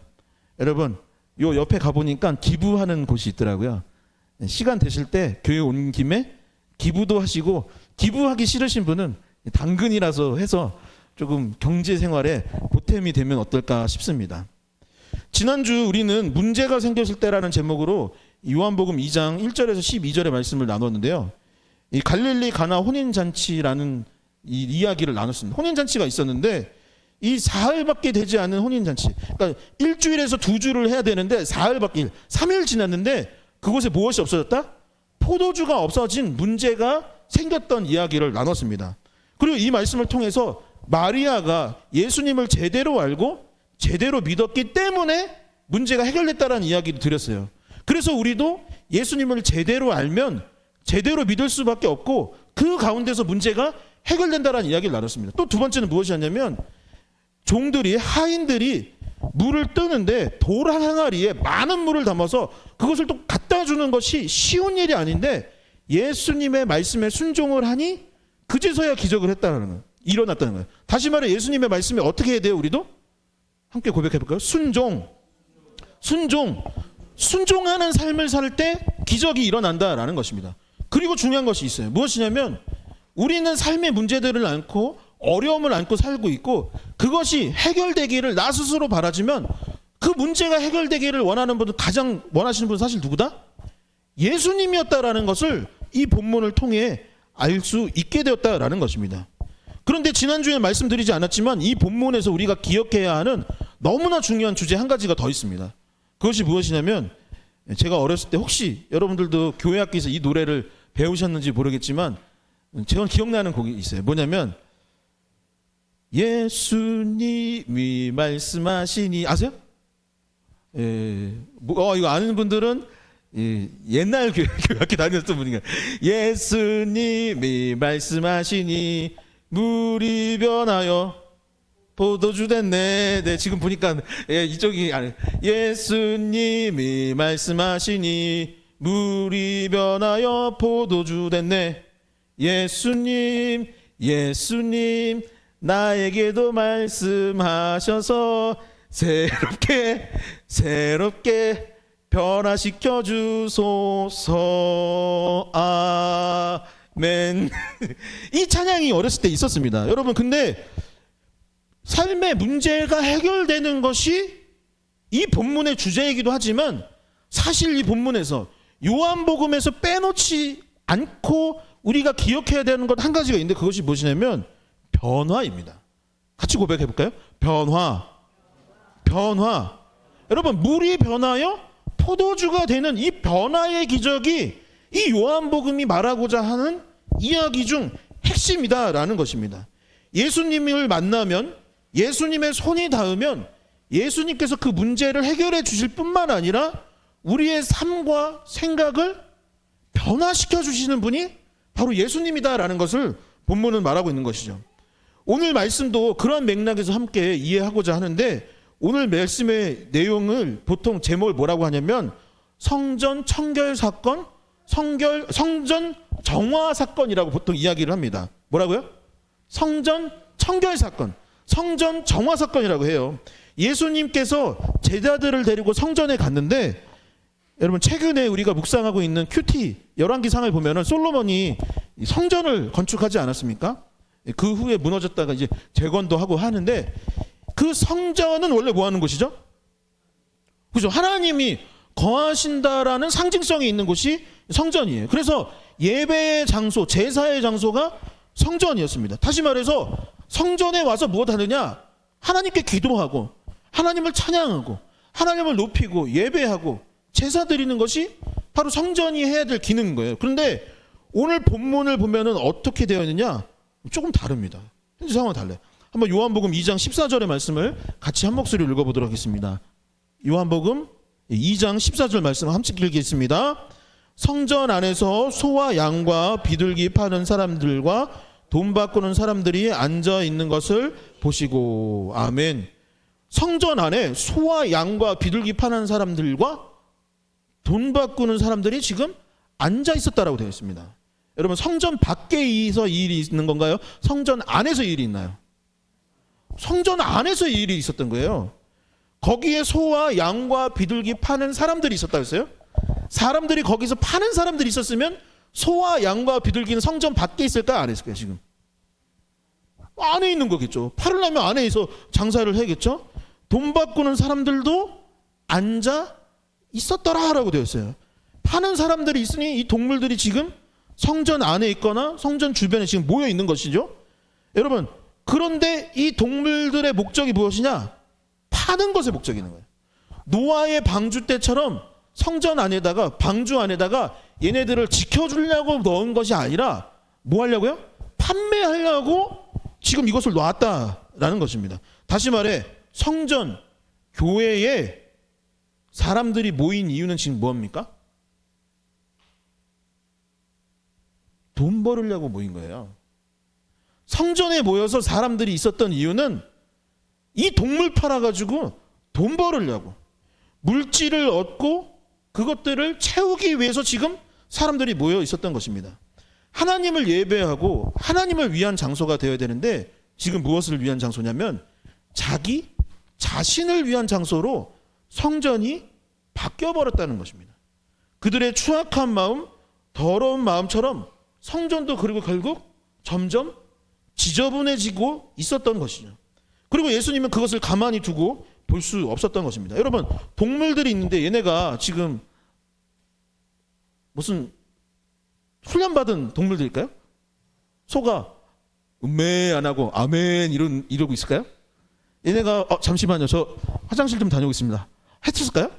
여러분, 요 옆에 가보니까 기부하는 곳이 있더라고요. 시간 되실 때 교회 온 김에 기부도 하시고, 기부하기 싫으신 분은 당근이라서 해서 조금 경제 생활에 보탬이 되면 어떨까 싶습니다. 지난주 우리는 문제가 생겼을 때라는 제목으로 요한복음 2장 1절에서 12절의 말씀을 나눴는데요. 이 갈릴리 가나 혼인잔치라는 이 이야기를 나눴습니다. 혼인잔치가 있었는데 이 사흘밖에 되지 않은 혼인잔치, 그러니까 일주일에서 2주를 해야 되는데 사흘밖에, 3일 지났는데 그곳에 무엇이 없어졌다? 포도주가 없어진 문제가 생겼던 이야기를 나눴습니다. 그리고 이 말씀을 통해서 마리아가 예수님을 제대로 알고 제대로 믿었기 때문에 문제가 해결됐다는 이야기를 드렸어요. 그래서 우리도 예수님을 제대로 알면 제대로 믿을 수밖에 없고 그 가운데서 문제가 해결된다는 이야기를 나눴습니다. 또 두 번째는 무엇이었냐면 종들이, 하인들이 물을 뜨는데 돌 항아리에 많은 물을 담아서 그것을 또 갖다 주는 것이 쉬운 일이 아닌데 예수님의 말씀에 순종을 하니 그제서야 기적을 했다는 거예요. 일어났다는 거예요. 다시 말해 예수님의 말씀이 어떻게 해야 돼요? 우리도 함께 고백해 볼까요? 순종하는 삶을 살 때 기적이 일어난다라는 것입니다. 그리고 중요한 것이 있어요. 무엇이냐면 우리는 삶의 문제들을 안고 어려움을 안고 살고 있고 그것이 해결되기를 나 스스로 바라지만 그 문제가 해결되기를 원하는 분은 가장 원하시는 분은 사실 누구다? 예수님이었다라는 것을 이 본문을 통해 알 수 있게 되었다라는 것입니다. 그런데 지난주에 말씀드리지 않았지만 이 본문에서 우리가 기억해야 하는 너무나 중요한 주제 한 가지가 더 있습니다. 그것이 무엇이냐면 제가 어렸을 때 혹시 여러분들도 교회 학교에서 이 노래를 배우셨는지 모르겠지만 제가 기억나는 곡이 있어요. 뭐냐면 예수님이 말씀하시니 아세요? 이거 아는 분들은 옛날 교회 학교 다녔던 분인가? 예수님이 말씀하시니 물이 변하여 포도주 됐네. 네, 지금 보니까 이쪽이 아니 예수님이 말씀하시니 물이 변하여 포도주 됐네. 예수님 나에게도 말씀하셔서 새롭게 변화시켜 주소서. 아멘. 이 찬양이 어렸을 때 있었습니다. 여러분, 근데 삶의 문제가 해결되는 것이 이 본문의 주제이기도 하지만 사실 이 본문에서 요한복음에서 빼놓지 않고 우리가 기억해야 되는 것 한 가지가 있는데 그것이 무엇이냐면 변화입니다. 같이 고백해 볼까요? 변화. 여러분, 물이 변하여 포도주가 되는 이 변화의 기적이 이 요한복음이 말하고자 하는 이야기 중 핵심이다라는 것입니다. 예수님을 만나면 예수님의 손이 닿으면 예수님께서 그 문제를 해결해 주실 뿐만 아니라 우리의 삶과 생각을 변화시켜 주시는 분이 바로 예수님이다라는 것을 본문은 말하고 있는 것이죠. 오늘 말씀도 그러한 맥락에서 함께 이해하고자 하는데 오늘 말씀의 내용을 보통 제목을 뭐라고 하냐면 성전 청결 사건, 성전 정화 사건이라고 보통 이야기를 합니다. 뭐라고요? 성전 청결 사건, 성전 정화 사건이라고 해요. 예수님께서 제자들을 데리고 성전에 갔는데 여러분 최근에 우리가 묵상하고 있는 큐티 열왕기상을 보면은 솔로몬이 성전을 건축하지 않았습니까? 그 후에 무너졌다가 이제 재건도 하고 하는데 그 성전은 원래 뭐 하는 곳이죠? 그죠? 하나님이 거하신다라는 상징성이 있는 곳이 성전이에요. 그래서 예배의 장소, 제사의 장소가 성전이었습니다. 다시 말해서 성전에 와서 무엇 하느냐? 하나님께 기도하고 하나님을 찬양하고 하나님을 높이고 예배하고 제사 드리는 것이 바로 성전이 해야 될 기능인 거예요. 그런데 오늘 본문을 보면은 어떻게 되어 있느냐? 조금 다릅니다. 현재 상황은 달라요. 한번 요한복음 2장 14절의 말씀을 같이 한 목소리로 읽어보도록 하겠습니다. 요한복음 2장 14절 말씀을 함께 읽겠습니다. 성전 안에서 소와 양과 비둘기 파는 사람들과 돈 바꾸는 사람들이 앉아 있는 것을 보시고. 아멘. 성전 안에 소와 양과 비둘기 파는 사람들과 돈 바꾸는 사람들이 지금 앉아 있었다라고 되어 있습니다. 여러분, 성전 밖에서 일이 있는 건가요? 성전 안에서 일이 있나요? 성전 안에서 일이 있었던 거예요. 거기에 소와 양과 비둘기 파는 사람들이 있었다고 했어요. 사람들이 거기서 파는 사람들이 있었으면 소와 양과 비둘기는 성전 밖에 있을까 안에 있을까요? 지금 안에 있는 거겠죠. 팔으려면 안에서 장사를 해야겠죠. 돈 바꾸는 사람들도 앉아 있었더라라고 되어 있어요. 파는 사람들이 있으니 이 동물들이 지금 성전 안에 있거나 성전 주변에 지금 모여 있는 것이죠. 여러분, 그런데 이 동물들의 목적이 무엇이냐? 파는 것의 목적이 있는 거예요. 노아의 방주 때처럼 성전 안에다가 방주 안에다가 얘네들을 지켜주려고 넣은 것이 아니라 뭐 하려고요? 판매하려고 지금 이것을 놨다라는 것입니다. 다시 말해 성전, 교회에 사람들이 모인 이유는 지금 뭐합니까? 돈 벌으려고 모인 거예요. 성전에 모여서 사람들이 있었던 이유는 이 동물 팔아가지고 돈 벌으려고, 물질을 얻고 그것들을 채우기 위해서 지금 사람들이 모여 있었던 것입니다. 하나님을 예배하고 하나님을 위한 장소가 되어야 되는데 지금 무엇을 위한 장소냐면 자기 자신을 위한 장소로 성전이 바뀌어버렸다는 것입니다. 그들의 추악한 마음, 더러운 마음처럼 성전도 그리고 결국 점점 지저분해지고 있었던 것이죠. 그리고 예수님은 그것을 가만히 두고 볼 수 없었던 것입니다. 여러분, 동물들이 있는데 얘네가 지금 무슨 훈련받은 동물들일까요? 소가 음메 안 하고 아멘 이러고 있을까요? 얘네가 잠시만요, 저 화장실 좀 다녀오겠습니다 했었을까요?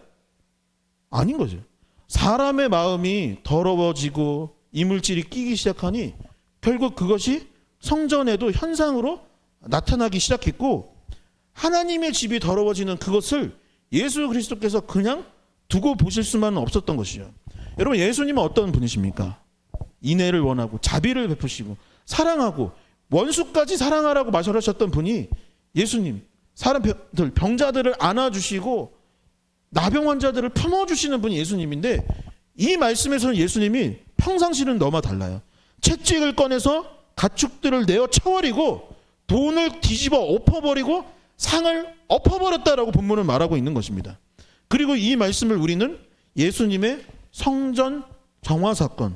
아닌 거죠. 사람의 마음이 더러워지고 이물질이 끼기 시작하니 결국 그것이 성전에도 현상으로 나타나기 시작했고, 하나님의 집이 더러워지는 그것을 예수 그리스도께서 그냥 두고 보실 수만은 없었던 것이죠. 여러분, 예수님은 어떤 분이십니까? 인애를 원하고 자비를 베푸시고 사랑하고 원수까지 사랑하라고 말씀하셨던 분이 예수님, 사람들 병자들을 안아주시고 나병 환자들을 품어주시는 분이 예수님인데, 이 말씀에서는 예수님이 평상시는 너무 달라요. 채찍을 꺼내서 가축들을 내어 쳐버리고 돈을 뒤집어 엎어버리고 상을 엎어버렸다라고 본문은 말하고 있는 것입니다. 그리고 이 말씀을 우리는 예수님의 성전 정화 사건,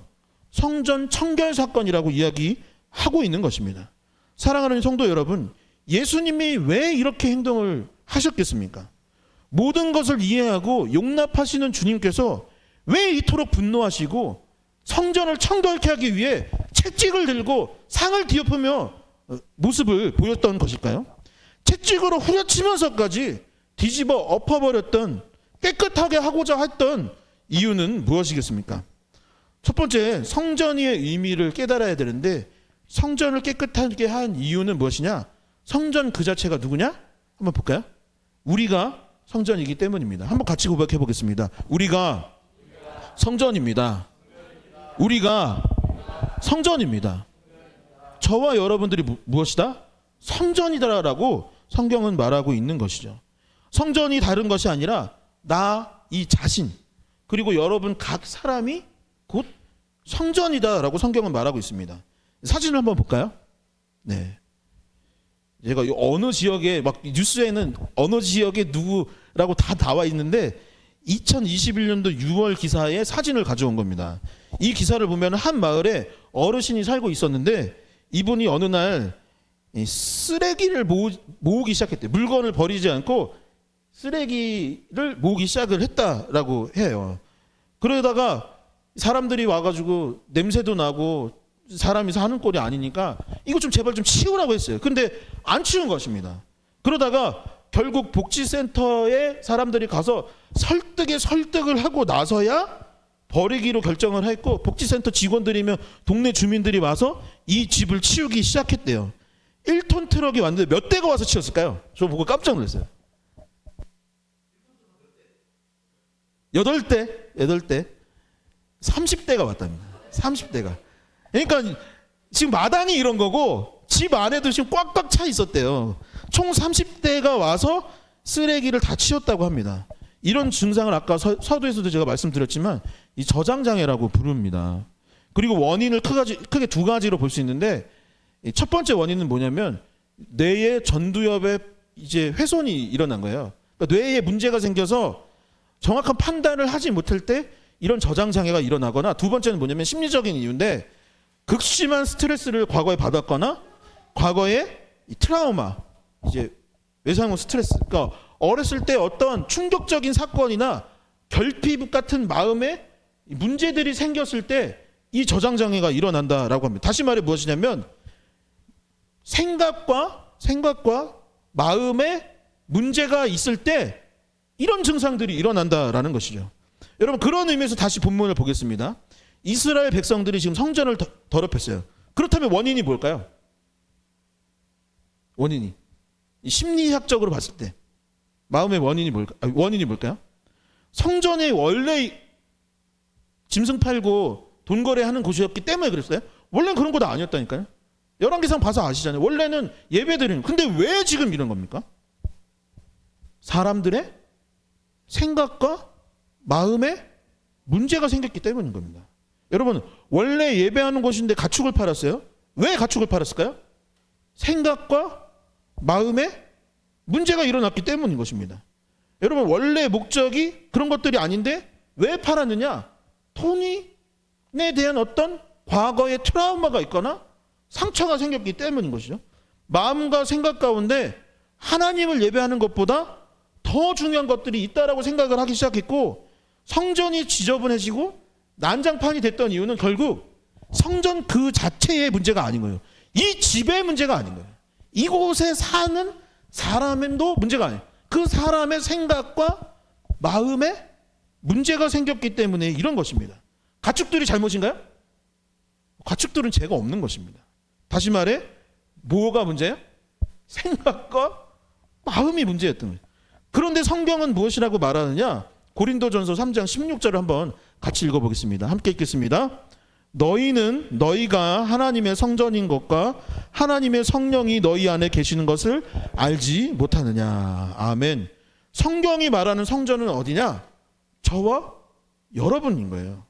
성전 청결 사건이라고 이야기하고 있는 것입니다. 사랑하는 성도 여러분, 예수님이 왜 이렇게 행동을 하셨겠습니까? 모든 것을 이해하고 용납하시는 주님께서 왜 이토록 분노하시고 성전을 청결케 하기 위해 채찍을 들고 상을 뒤엎으며 모습을 보였던 것일까요? 채찍으로 후려치면서까지 뒤집어 엎어버렸던, 깨끗하게 하고자 했던 이유는 무엇이겠습니까? 첫 번째, 성전의 의미를 깨달아야 되는데, 성전을 깨끗하게 한 이유는 무엇이냐? 성전 그 자체가 누구냐? 한번 볼까요? 우리가 성전이기 때문입니다. 한번 같이 고백해 보겠습니다. 우리가 성전입니다. 우리가 성전입니다. 저와 여러분들이 무엇이다? 성전이다라고 성경은 말하고 있는 것이죠. 성전이 다른 것이 아니라 나, 이 자신, 그리고 여러분 각 사람이 곧 성전이다라고 성경은 말하고 있습니다. 사진을 한번 볼까요? 네. 제가 어느 지역에 막 뉴스에는 어느 지역에 누구라고 다 나와 있는데 2021년도 6월 기사에 사진을 가져온 겁니다. 이 기사를 보면 한 마을에 어르신이 살고 있었는데 이분이 어느 날 쓰레기를 모으기 시작했대요. 물건을 버리지 않고 쓰레기를 모으기 시작을 했다라고 해요. 그러다가 사람들이 와가지고 냄새도 나고 사람이 사는 꼴이 아니니까 이거 좀 제발 좀 치우라고 했어요. 근데 안 치운 것입니다. 그러다가 결국 복지센터에 사람들이 가서 설득을 하고 나서야 버리기로 결정을 했고, 복지센터 직원들이며 동네 주민들이 와서 이 집을 치우기 시작했대요. 1톤 트럭이 왔는데 몇 대가 와서 치웠을까요? 저 보고 깜짝 놀랐어요. 8대 30대가 왔답니다. 30대가. 그러니까 지금 마당이 이런 거고 집 안에도 지금 꽉꽉 차 있었대요. 총 30대가 와서 쓰레기를 다 치웠다고 합니다. 이런 증상을 아까 서두에서도 제가 말씀드렸지만 이 저장장애라고 부릅니다. 그리고 원인을 크게 두 가지로 볼 수 있는데, 첫 번째 원인은 뭐냐면 뇌의 전두엽에 이제 훼손이 일어난 거예요. 그러니까 뇌에 문제가 생겨서 정확한 판단을 하지 못할 때 이런 저장장애가 일어나거나, 두 번째는 뭐냐면 심리적인 이유인데, 극심한 스트레스를 과거에 받았거나 과거에 이 트라우마, 이제 외상후 스트레스, 그러니까 어렸을 때 어떤 충격적인 사건이나 결핍 같은 마음에 문제들이 생겼을 때 이 저장장애가 일어난다라고 합니다. 다시 말해 무엇이냐면 생각과 마음에 문제가 있을 때 이런 증상들이 일어난다라는 것이죠. 여러분, 그런 의미에서 다시 본문을 보겠습니다. 이스라엘 백성들이 지금 성전을 더럽혔어요. 그렇다면 원인이 뭘까요? 원인이 심리학적으로 봤을 때 마음의 원인이 뭘까요? 성전이 원래 짐승 팔고 돈 거래하는 곳이었기 때문에 그랬어요? 원래는 그런 곳 아니었다니까요. 열왕기상 봐서 아시잖아요. 원래는 예배드리는. 근데 왜 지금 이런 겁니까? 사람들의 생각과 마음에 문제가 생겼기 때문인 겁니다. 여러분 원래 예배하는 곳인데 가축을 팔았어요. 왜 가축을 팔았을까요? 생각과 마음에 문제가 일어났기 때문인 것입니다. 여러분 원래 목적이 그런 것들이 아닌데 왜 팔았느냐? 돈에 대한 어떤 과거의 트라우마가 있거나 상처가 생겼기 때문인 것이죠. 마음과 생각 가운데 하나님을 예배하는 것보다 더 중요한 것들이 있다라고 생각을 하기 시작했고, 성전이 지저분해지고 난장판이 됐던 이유는 결국 성전 그 자체의 문제가 아닌 거예요. 이 집의 문제가 아닌 거예요. 이곳에 사는 사람도 문제가 아니에요. 그 사람의 생각과 마음에 문제가 생겼기 때문에 이런 것입니다. 가축들이 잘못인가요? 가축들은 죄가 없는 것입니다. 다시 말해 뭐가 문제예요? 생각과 마음이 문제였던 거예요. 그런데 성경은 무엇이라고 말하느냐? 고린도전서 3장 16절을 한번 같이 읽어보겠습니다. 함께 읽겠습니다. 너희는 너희가 하나님의 성전인 것과 하나님의 성령이 너희 안에 계시는 것을 알지 못하느냐. 아멘. 성경이 말하는 성전은 어디냐? 저와 여러분인 거예요.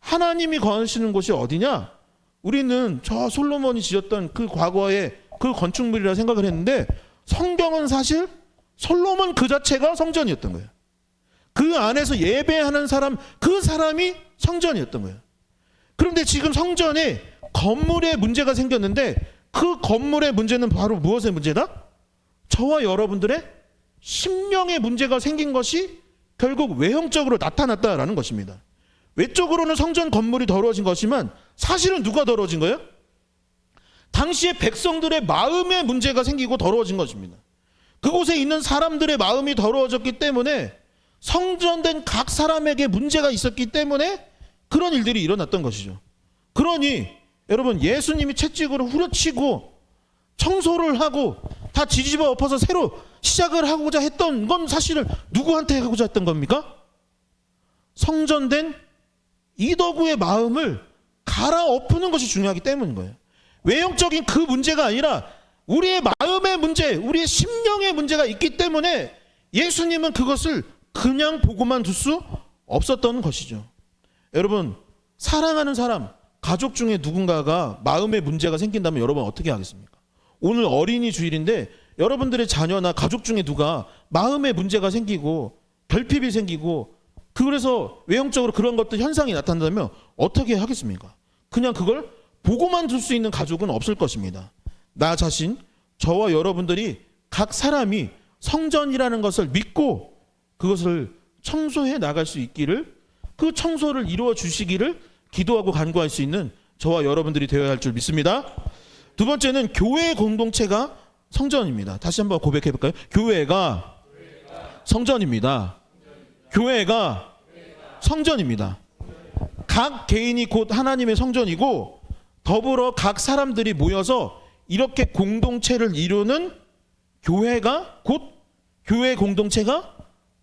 하나님이 거하시는 곳이 어디냐? 우리는 저 솔로몬이 지었던 그 과거의 그 건축물이라 생각을 했는데, 성경은 사실 솔로몬 그 자체가 성전이었던 거예요. 그 안에서 예배하는 사람, 그 사람이 성전이었던 거예요. 그런데 지금 성전에 건물에 문제가 생겼는데, 그 건물의 문제는 바로 무엇의 문제다? 저와 여러분들의 심령의 문제가 생긴 것이 결국 외형적으로 나타났다라는 것입니다. 외적으로는 성전 건물이 더러워진 것이지만 사실은 누가 더러워진 거예요? 당시에 백성들의 마음에 문제가 생기고 더러워진 것입니다. 그곳에 있는 사람들의 마음이 더러워졌기 때문에, 성전된 각 사람에게 문제가 있었기 때문에 그런 일들이 일어났던 것이죠. 그러니 여러분, 예수님이 채찍으로 후려치고 청소를 하고 다 뒤집어 엎어서 새로 시작을 하고자 했던 건 사실은 누구한테 하고자 했던 겁니까? 성전된 이더구의 마음을 갈아엎는 것이 중요하기 때문인 거예요. 외형적인 그 문제가 아니라 우리의 마음의 문제, 우리의 심령의 문제가 있기 때문에 예수님은 그것을 그냥 보고만 둘 수 없었던 것이죠. 여러분, 사랑하는 사람, 가족 중에 누군가가 마음의 문제가 생긴다면 여러분 어떻게 하겠습니까? 오늘 어린이 주일인데 여러분들의 자녀나 가족 중에 누가 마음의 문제가 생기고 결핍이 생기고 그래서 외형적으로 그런 것들 현상이 나타난다면 어떻게 하겠습니까? 그냥 그걸 보고만 둘 수 있는 가족은 없을 것입니다. 나 자신, 저와 여러분들이 각 사람이 성전이라는 것을 믿고 그것을 청소해 나갈 수 있기를, 그 청소를 이루어 주시기를 기도하고 간구할 수 있는 저와 여러분들이 되어야 할 줄 믿습니다. 두 번째는 교회 공동체가 성전입니다. 다시 한번 고백해 볼까요? 교회가 성전입니다. 교회가 성전입니다. 각 개인이 곧 하나님의 성전이고, 더불어 각 사람들이 모여서 이렇게 공동체를 이루는 교회가 곧 교회 공동체가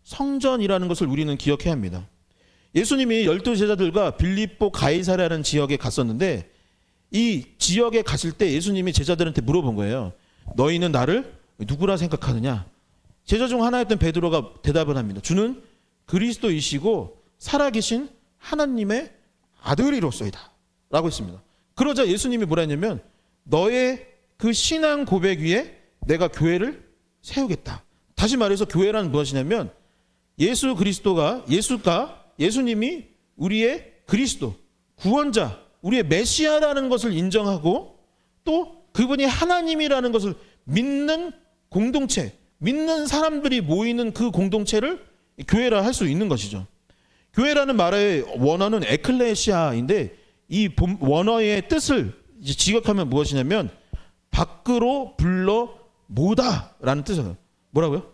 성전이라는 것을 우리는 기억해야 합니다. 예수님이 12제자들과 빌립보 가이사랴라는 지역에 갔었는데, 이 지역에 갔을 때 예수님이 제자들한테 물어본 거예요. 너희는 나를 누구라 생각하느냐? 제자 중 하나였던 베드로가 대답을 합니다. 주는 그리스도이시고 살아계신 하나님의 아들이로소이다 라고 했습니다. 그러자 예수님이 뭐라 했냐면, 너의 그 신앙 고백 위에 내가 교회를 세우겠다. 다시 말해서 교회란 무엇이냐면, 예수 그리스도가, 예수님이 우리의 그리스도, 구원자, 우리의 메시아라는 것을 인정하고 또 그분이 하나님이라는 것을 믿는 공동체, 믿는 사람들이 모이는 그 공동체를 교회라 할 수 있는 것이죠. 교회라는 말의 원어는 에클레시아인데, 이 원어의 뜻을 직역하면 무엇이냐면 밖으로 불러 모으다라는 뜻이에요. 뭐라고요?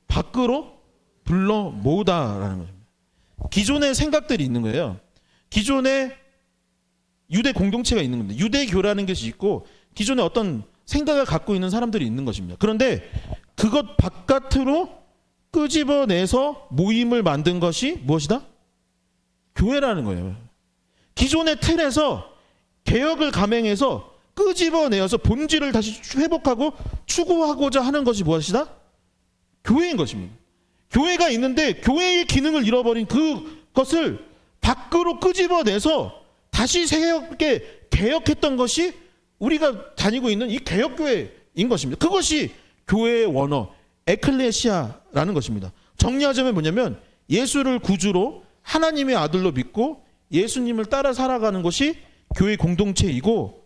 밖으로 불러 모으다라는 거죠. 기존의 생각들이 있는 거예요. 기존의 유대 공동체가 있는 겁니다. 유대교라는 것이 있고 기존에 어떤 생각을 갖고 있는 사람들이 있는 것입니다. 그런데 그것 바깥으로 끄집어내서 모임을 만든 것이 무엇이다? 교회라는 거예요. 기존의 틀에서 개혁을 감행해서 끄집어내어서 본질을 다시 회복하고 추구하고자 하는 것이 무엇이다? 교회인 것입니다. 교회가 있는데 교회의 기능을 잃어버린 그것을 밖으로 끄집어내서 다시 새롭게 개혁했던 것이 우리가 다니고 있는 이 개혁교회인 것입니다. 그것이 교회의 원어 에클레시아라는 것입니다. 정리하자면 뭐냐면 예수를 구주로 하나님의 아들로 믿고 예수님을 따라 살아가는 것이 교회 공동체이고,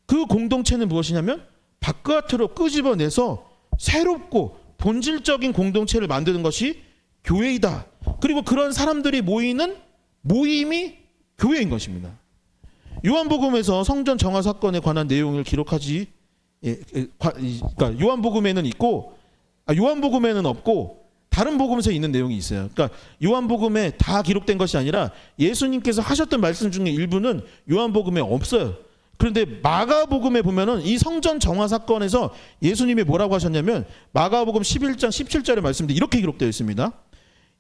그 공동체는 무엇이냐면 바깥으로 끄집어내서 새롭고 본질적인 공동체를 만드는 것이 교회이다. 그리고 그런 사람들이 모이는 모임이 교회인 것입니다. 요한복음에서 성전 정화 사건에 관한 내용을 기록하지, 그러니까 요한복음에는 있고, 요한복음에는 없고 다른 복음서에 있는 내용이 있어요. 그러니까 요한복음에 다 기록된 것이 아니라 예수님께서 하셨던 말씀 중에 일부는 요한복음에 없어요. 그런데 마가복음에 보면은 이 성전 정화 사건에서 예수님이 뭐라고 하셨냐면 마가복음 11장 17절의 말씀인데 이렇게 기록되어 있습니다.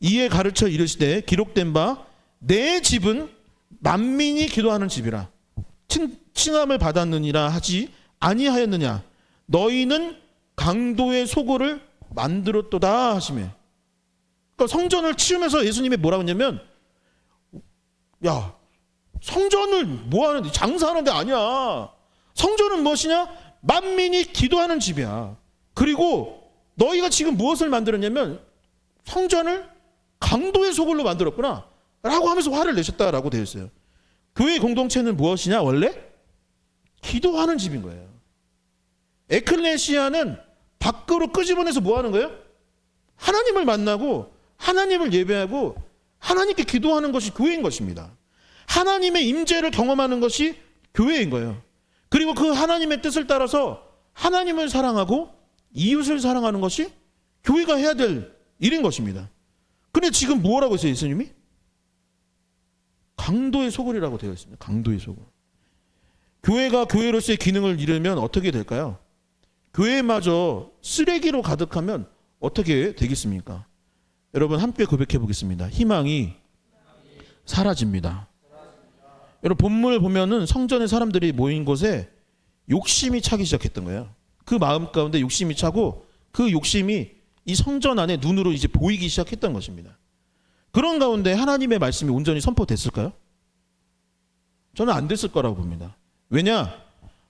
이에 가르쳐 이르시되 기록된 바 내 집은 만민이 기도하는 집이라 칭함을 받았느니라 하지 아니하였느냐. 너희는 강도의 소굴을 만들었도다 하시매. 그러니까 성전을 치우면서 예수님이 뭐라고 했냐면, 야, 성전을 뭐 하는데, 장사하는 데 아니야. 성전은 무엇이냐? 만민이 기도하는 집이야. 그리고 너희가 지금 무엇을 만들었냐면 성전을 강도의 소굴로 만들었구나 라고 하면서 화를 내셨다라고 되어 있어요. 교회 공동체는 무엇이냐? 원래 기도하는 집인 거예요. 에클레시아는 밖으로 끄집어내서 뭐 하는 거예요? 하나님을 만나고 하나님을 예배하고 하나님께 기도하는 것이 교회인 것입니다. 하나님의 임재를 경험하는 것이 교회인 거예요. 그리고 그 하나님의 뜻을 따라서 하나님을 사랑하고 이웃을 사랑하는 것이 교회가 해야 될 일인 것입니다. 근데 지금 뭐라고 했어요, 예수님이? 강도의 소굴이라고 되어 있습니다. 강도의 소굴. 교회가 교회로서의 기능을 잃으면 어떻게 될까요? 교회마저 쓰레기로 가득하면 어떻게 되겠습니까? 여러분 함께 고백해 보겠습니다. 희망이 사라집니다. 여러분 본문을 보면은 성전에 사람들이 모인 곳에 욕심이 차기 시작했던 거예요. 그 마음 가운데 욕심이 차고 그 욕심이 이 성전 안에 눈으로 이제 보이기 시작했던 것입니다. 그런 가운데 하나님의 말씀이 온전히 선포됐을까요? 저는 안 됐을 거라고 봅니다. 왜냐?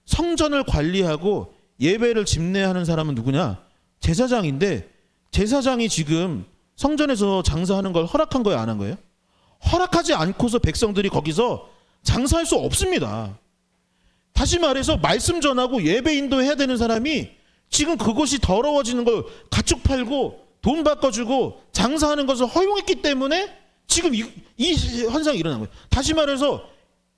성전을 관리하고 예배를 집례하는 사람은 누구냐? 제사장인데 제사장이 지금 성전에서 장사하는 걸 허락한 거예요, 안 한 거예요? 허락하지 않고서 백성들이 거기서 장사할 수 없습니다. 다시 말해서 말씀 전하고 예배 인도해야 되는 사람이 지금 그것이 더러워지는 걸 가축 팔고 돈 바꿔주고 장사하는 것을 허용했기 때문에 지금 이 현상이 일어난 거예요. 다시 말해서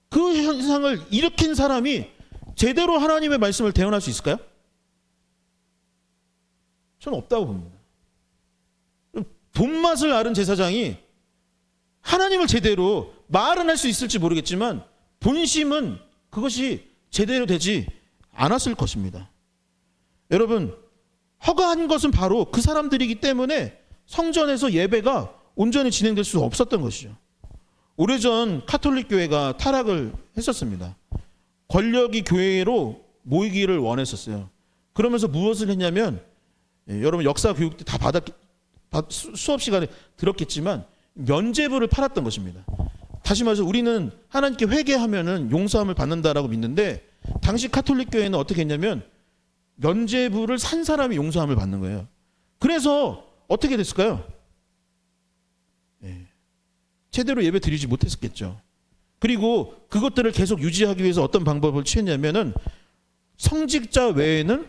그 현상을 일으킨 사람이 제대로 하나님의 말씀을 대언할 수 있을까요? 저는 없다고 봅니다. 본맛을 아는 제사장이 하나님을 제대로 말은 할 수 있을지 모르겠지만 본심은 그것이 제대로 되지 않았을 것입니다. 여러분, 허가한 것은 바로 그 사람들이기 때문에 성전에서 예배가 온전히 진행될 수 없었던 것이죠. 오래전 카톨릭 교회가 타락을 했었습니다. 권력이 교회로 모이기를 원했었어요. 그러면서 무엇을 했냐면, 여러분 역사 교육 때 다 수업 시간에 들었겠지만 면죄부를 팔았던 것입니다. 다시 말해서 우리는 하나님께 회개하면은 용서함을 받는다라고 믿는데 당시 카톨릭 교회는 어떻게 했냐면 면죄부를 산 사람이 용서함을 받는 거예요. 그래서 어떻게 됐을까요? 제대로 예배 드리지 못했겠죠. 그리고 그것들을 계속 유지하기 위해서 어떤 방법을 취했냐면은 성직자 외에는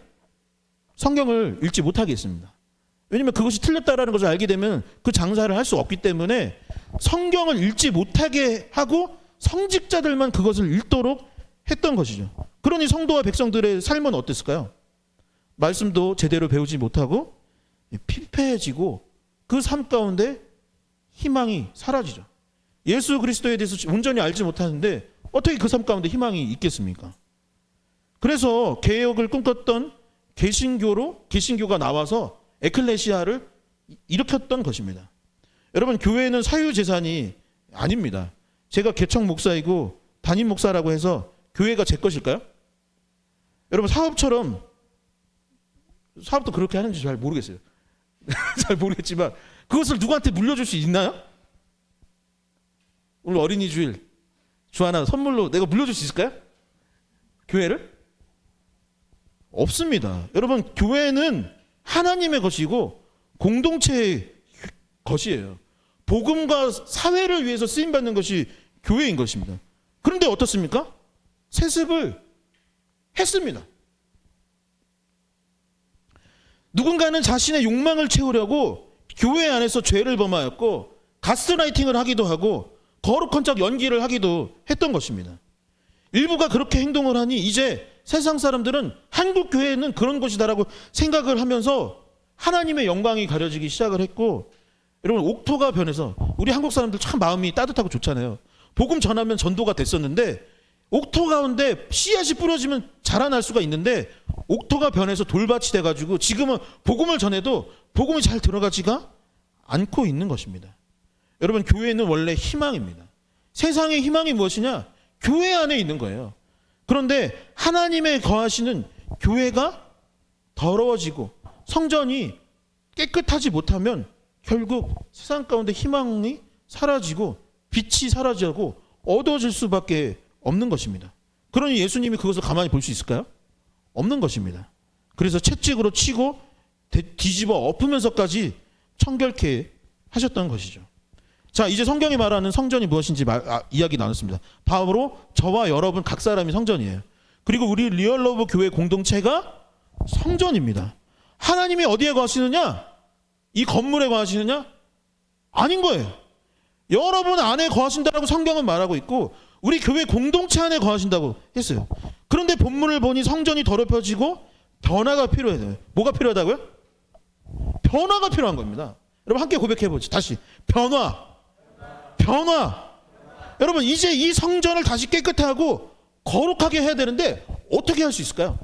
성경을 읽지 못하게 했습니다. 왜냐하면 그것이 틀렸다라는 것을 알게 되면 그 장사를 할 수 없기 때문에 성경을 읽지 못하게 하고 성직자들만 그것을 읽도록 했던 것이죠. 그러니 성도와 백성들의 삶은 어땠을까요? 말씀도 제대로 배우지 못하고 피폐해지고 그 삶 가운데 희망이 사라지죠. 예수 그리스도에 대해서 온전히 알지 못하는데 어떻게 그 삶 가운데 희망이 있겠습니까? 그래서 개혁을 꿈꿨던 개신교가 나와서 에클레시아를 일으켰던 것입니다. 여러분, 교회는 사유재산이 아닙니다. 제가 개척 목사이고 담임 목사라고 해서 교회가 제 것일까요? 여러분, 사업도 그렇게 하는지 잘 모르겠어요. 잘 모르겠지만 그것을 누구한테 물려줄 수 있나요? 오늘 어린이 주일 주하나 선물로 내가 물려줄 수 있을까요? 교회를? 없습니다. 여러분, 교회는 하나님의 것이고 공동체의 것이에요. 복음과 사회를 위해서 쓰임받는 것이 교회인 것입니다. 그런데 어떻습니까? 세습을 했습니다. 누군가는 자신의 욕망을 채우려고 교회 안에서 죄를 범하였고 가스라이팅을 하기도 하고 거룩한 척 연기를 하기도 했던 것입니다. 일부가 그렇게 행동을 하니 이제 세상 사람들은 한국 교회는 그런 것이다라고 생각을 하면서 하나님의 영광이 가려지기 시작을 했고, 여러분, 옥토가 변해서 우리 한국 사람들 참 마음이 따뜻하고 좋잖아요. 복음 전하면 전도가 됐었는데 옥토 가운데 씨앗이 뿌려지면 자라날 수가 있는데 옥토가 변해서 돌밭이 돼가지고 지금은 복음을 전해도 복음이 잘 들어가지가 않고 있는 것입니다. 여러분, 교회는 원래 희망입니다. 세상의 희망이 무엇이냐? 교회 안에 있는 거예요. 그런데 하나님의 거하시는 교회가 더러워지고 성전이 깨끗하지 못하면 결국 세상 가운데 희망이 사라지고 빛이 사라지고 어두워질 수밖에 없는 것입니다. 그러니 예수님이 그것을 가만히 볼 수 있을까요? 없는 것입니다. 그래서 채찍으로 치고 뒤집어 엎으면서까지 청결케 하셨던 것이죠. 자, 이제 성경이 말하는 성전이 무엇인지 이야기 나눴습니다. 바로 저와 여러분 각 사람이 성전이에요. 그리고 우리 리얼러브 교회 공동체가 성전입니다. 하나님이 어디에 거하시느냐? 이 건물에 거하시느냐? 아닌 거예요. 여러분 안에 거하신다라고 성경은 말하고 있고 우리 교회 공동체 안에 거하신다고 했어요. 그런데 본문을 보니 성전이 더럽혀지고 변화가 필요해요. 뭐가 필요하다고요? 변화가 필요한 겁니다. 여러분 함께 고백해보죠. 다시. 변화. 여러분, 이제 이 성전을 다시 깨끗하고 거룩하게 해야 되는데 어떻게 할 수 있을까요?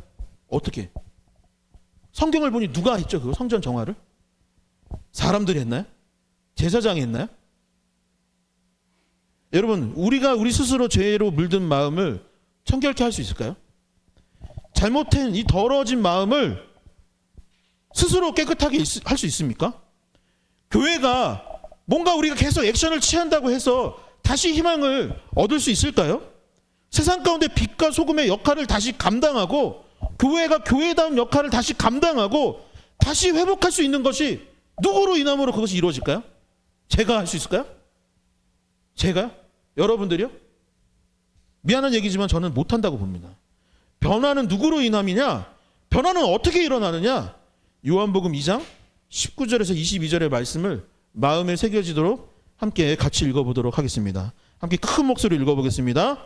어떻게? 성경을 보니 누가 했죠? 그 성전 정화를? 사람들이 했나요? 제사장이 했나요? 여러분, 우리가 우리 스스로 죄로 물든 마음을 청결케 할 수 있을까요? 잘못된 이 더러워진 마음을 스스로 깨끗하게 할 수 있습니까? 교회가 뭔가 우리가 계속 액션을 취한다고 해서 다시 희망을 얻을 수 있을까요? 세상 가운데 빛과 소금의 역할을 다시 감당하고 교회가 교회다운 역할을 다시 감당하고 다시 회복할 수 있는 것이 누구로 인함으로 그것이 이루어질까요? 제가 할 수 있을까요? 제가요? 여러분들이요? 미안한 얘기지만 저는 못한다고 봅니다. 변화는 누구로 인함이냐? 변화는 어떻게 일어나느냐? 요한복음 2장 19절에서 22절의 말씀을 마음에 새겨지도록 함께 같이 읽어보도록 하겠습니다. 함께 큰 목소리로 읽어보겠습니다.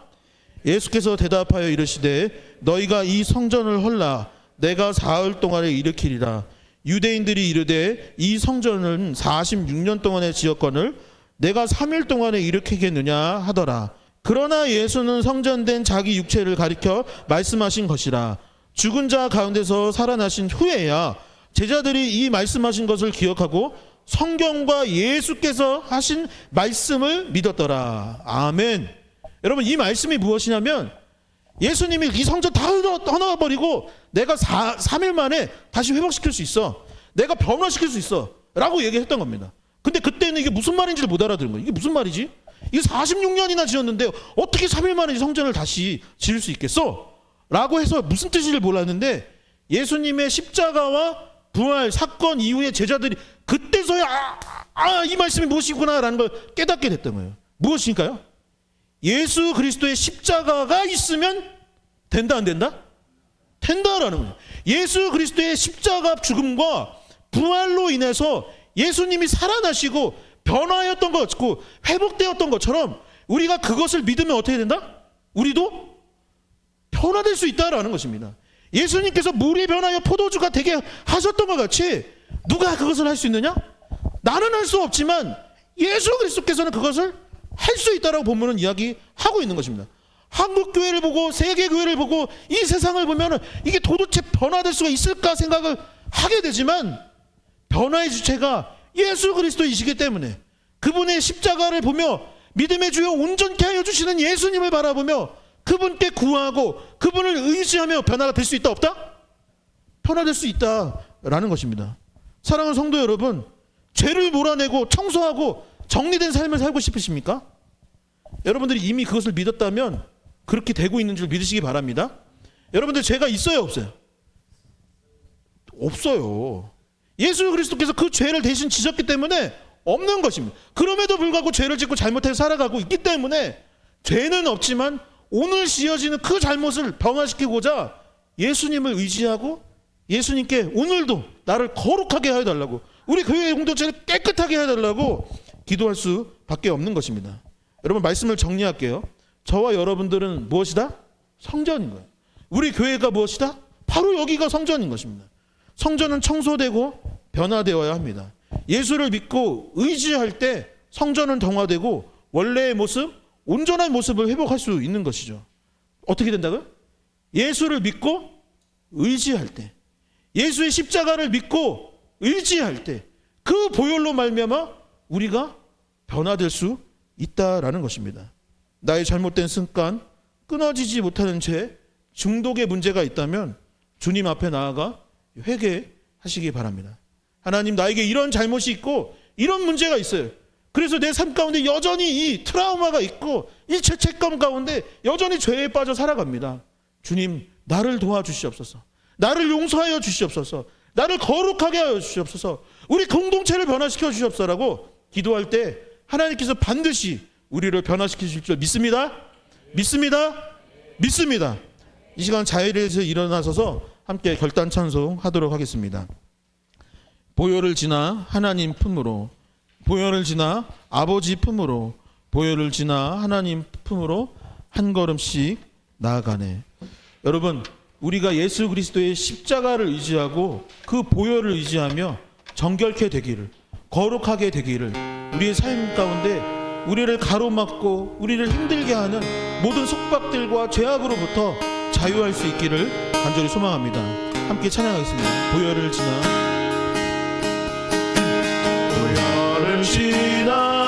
예수께서 대답하여 이르시되 너희가 이 성전을 헐라 내가 사흘 동안에 일으키리라. 유대인들이 이르되 이 성전은 46년 동안에 지었거늘 내가 3일 동안에 일으키겠느냐 하더라. 그러나 예수는 성전된 자기 육체를 가리켜 말씀하신 것이라. 죽은 자 가운데서 살아나신 후에야 제자들이 이 말씀하신 것을 기억하고 성경과 예수께서 하신 말씀을 믿었더라. 아멘. 여러분, 이 말씀이 무엇이냐면 예수님이 이 성전 다 헐어버리고 내가 3일 만에 다시 회복시킬 수 있어. 내가 변화시킬 수 있어. 라고 얘기했던 겁니다. 근데 그때는 이게 무슨 말인지를 못 알아들은 거예요. 이게 무슨 말이지? 이게 46년이나 지었는데 어떻게 3일 만에 이 성전을 다시 지을 수 있겠어? 라고 해서 무슨 뜻인지를 몰랐는데 예수님의 십자가와 부활 사건 이후에 제자들이 그때서야 이 말씀이 무엇이구나 라는 걸 깨닫게 됐던 거예요. 무엇일까요? 예수 그리스도의 십자가가 있으면 된다 안 된다? 된다라는 거예요. 예수 그리스도의 십자가 죽음과 부활로 인해서 예수님이 살아나시고 변화였던 것 같고 회복되었던 것처럼 우리가 그것을 믿으면 어떻게 된다? 우리도 변화될 수 있다라는 것입니다. 예수님께서 물이 변하여 포도주가 되게 하셨던 것 같이 누가 그것을 할 수 있느냐? 나는 할 수 없지만 예수 그리스도께서는 그것을 할 수 있다라고 본문은 이야기하고 있는 것입니다. 한국 교회를 보고 세계 교회를 보고 이 세상을 보면 이게 도대체 변화될 수가 있을까 생각을 하게 되지만 변화의 주체가 예수 그리스도이시기 때문에 그분의 십자가를 보며 믿음의 주여 온전케 하여 주시는 예수님을 바라보며 그분께 구하고 그분을 의지하며 변화가 될 수 있다 없다? 변화될 수 있다라는 것입니다. 사랑하는 성도 여러분, 죄를 몰아내고 청소하고 정리된 삶을 살고 싶으십니까? 여러분들이 이미 그것을 믿었다면 그렇게 되고 있는 줄 믿으시기 바랍니다. 여러분들 죄가 있어요, 없어요? 없어요. 예수 그리스도께서 그 죄를 대신 지셨기 때문에 없는 것입니다. 그럼에도 불구하고 죄를 짓고 잘못해서 살아가고 있기 때문에 죄는 없지만 오늘 지어지는 그 잘못을 변화시키고자 예수님을 의지하고 예수님께 오늘도 나를 거룩하게 해달라고, 우리 교회 공동체를 깨끗하게 해달라고 기도할 수밖에 없는 것입니다. 여러분, 말씀을 정리할게요. 저와 여러분들은 무엇이다? 성전인 거예요. 우리 교회가 무엇이다? 바로 여기가 성전인 것입니다. 성전은 청소되고 변화되어야 합니다. 예수를 믿고 의지할 때 성전은 동화되고 원래의 모습, 온전한 모습을 회복할 수 있는 것이죠. 어떻게 된다고요? 예수를 믿고 의지할 때, 예수의 십자가를 믿고 의지할 때 그 보혈로 말미암아 우리가 변화될 수 있다라는 것입니다. 나의 잘못된 습관, 끊어지지 못하는 죄, 중독의 문제가 있다면 주님 앞에 나아가 회개하시기 바랍니다. 하나님, 나에게 이런 잘못이 있고 이런 문제가 있어요. 그래서 내 삶 가운데 여전히 이 트라우마가 있고 이 죄책감 가운데 여전히 죄에 빠져 살아갑니다. 주님, 나를 도와주시옵소서. 나를 용서하여 주시옵소서. 나를 거룩하게 하여 주시옵소서. 우리 공동체를 변화시켜 주시옵소서라고 기도할 때 하나님께서 반드시 우리를 변화시키실 줄 믿습니다. 믿습니다. 믿습니다. 이 시간 자리에서 일어나셔서 함께 결단 찬송하도록 하겠습니다. 보혈을 지나 하나님 품으로, 보혈을 지나 아버지 품으로, 보혈을 지나 하나님 품으로 한 걸음씩 나아가네. 여러분, 우리가 예수 그리스도의 십자가를 의지하고 그 보혈을 의지하며 정결케 되기를, 거룩하게 되기를, 우리의 삶 가운데 우리를 가로막고 우리를 힘들게 하는 모든 속박들과 죄악으로부터 자유할 수 있기를 간절히 소망합니다. 함께 찬양하겠습니다. 보혈을 지나, 보혈을 지나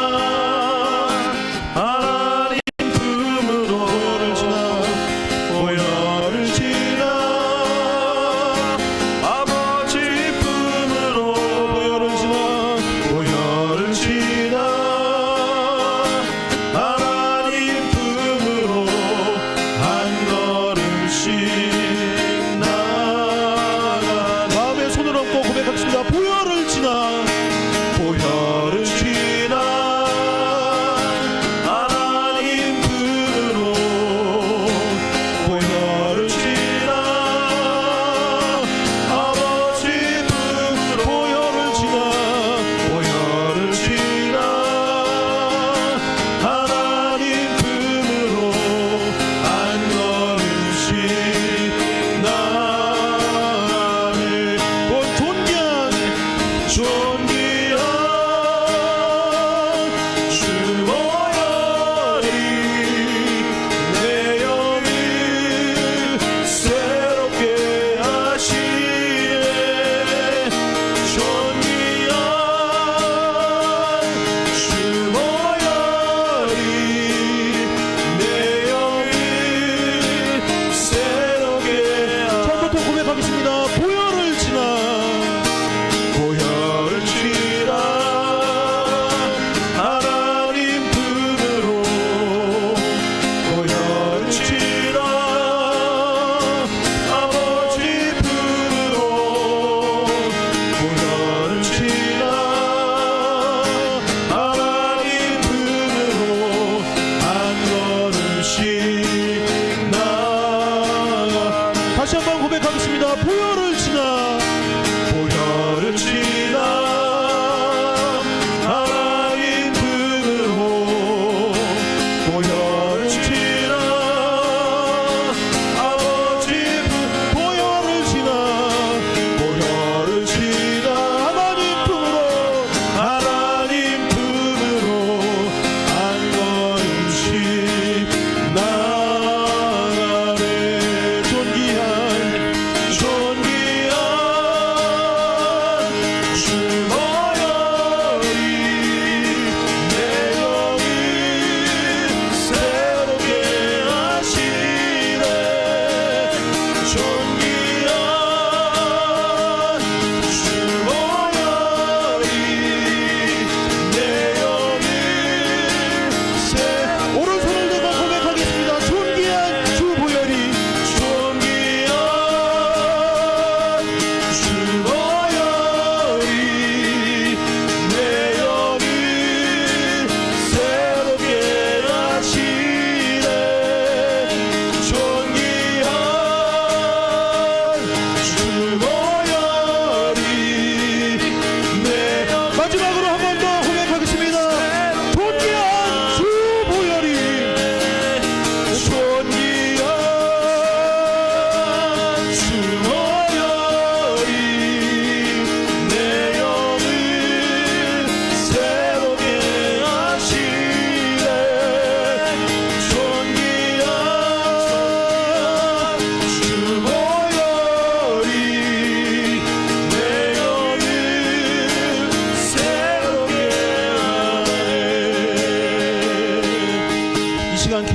하나님 품으로, 보혈을 지나, 보혈을 지나 아버지 품으로, 보혈을 지나, 보혈을 지나 하나님 품으로 한 걸음씩 나아가. 마음에 손을 얹고 고백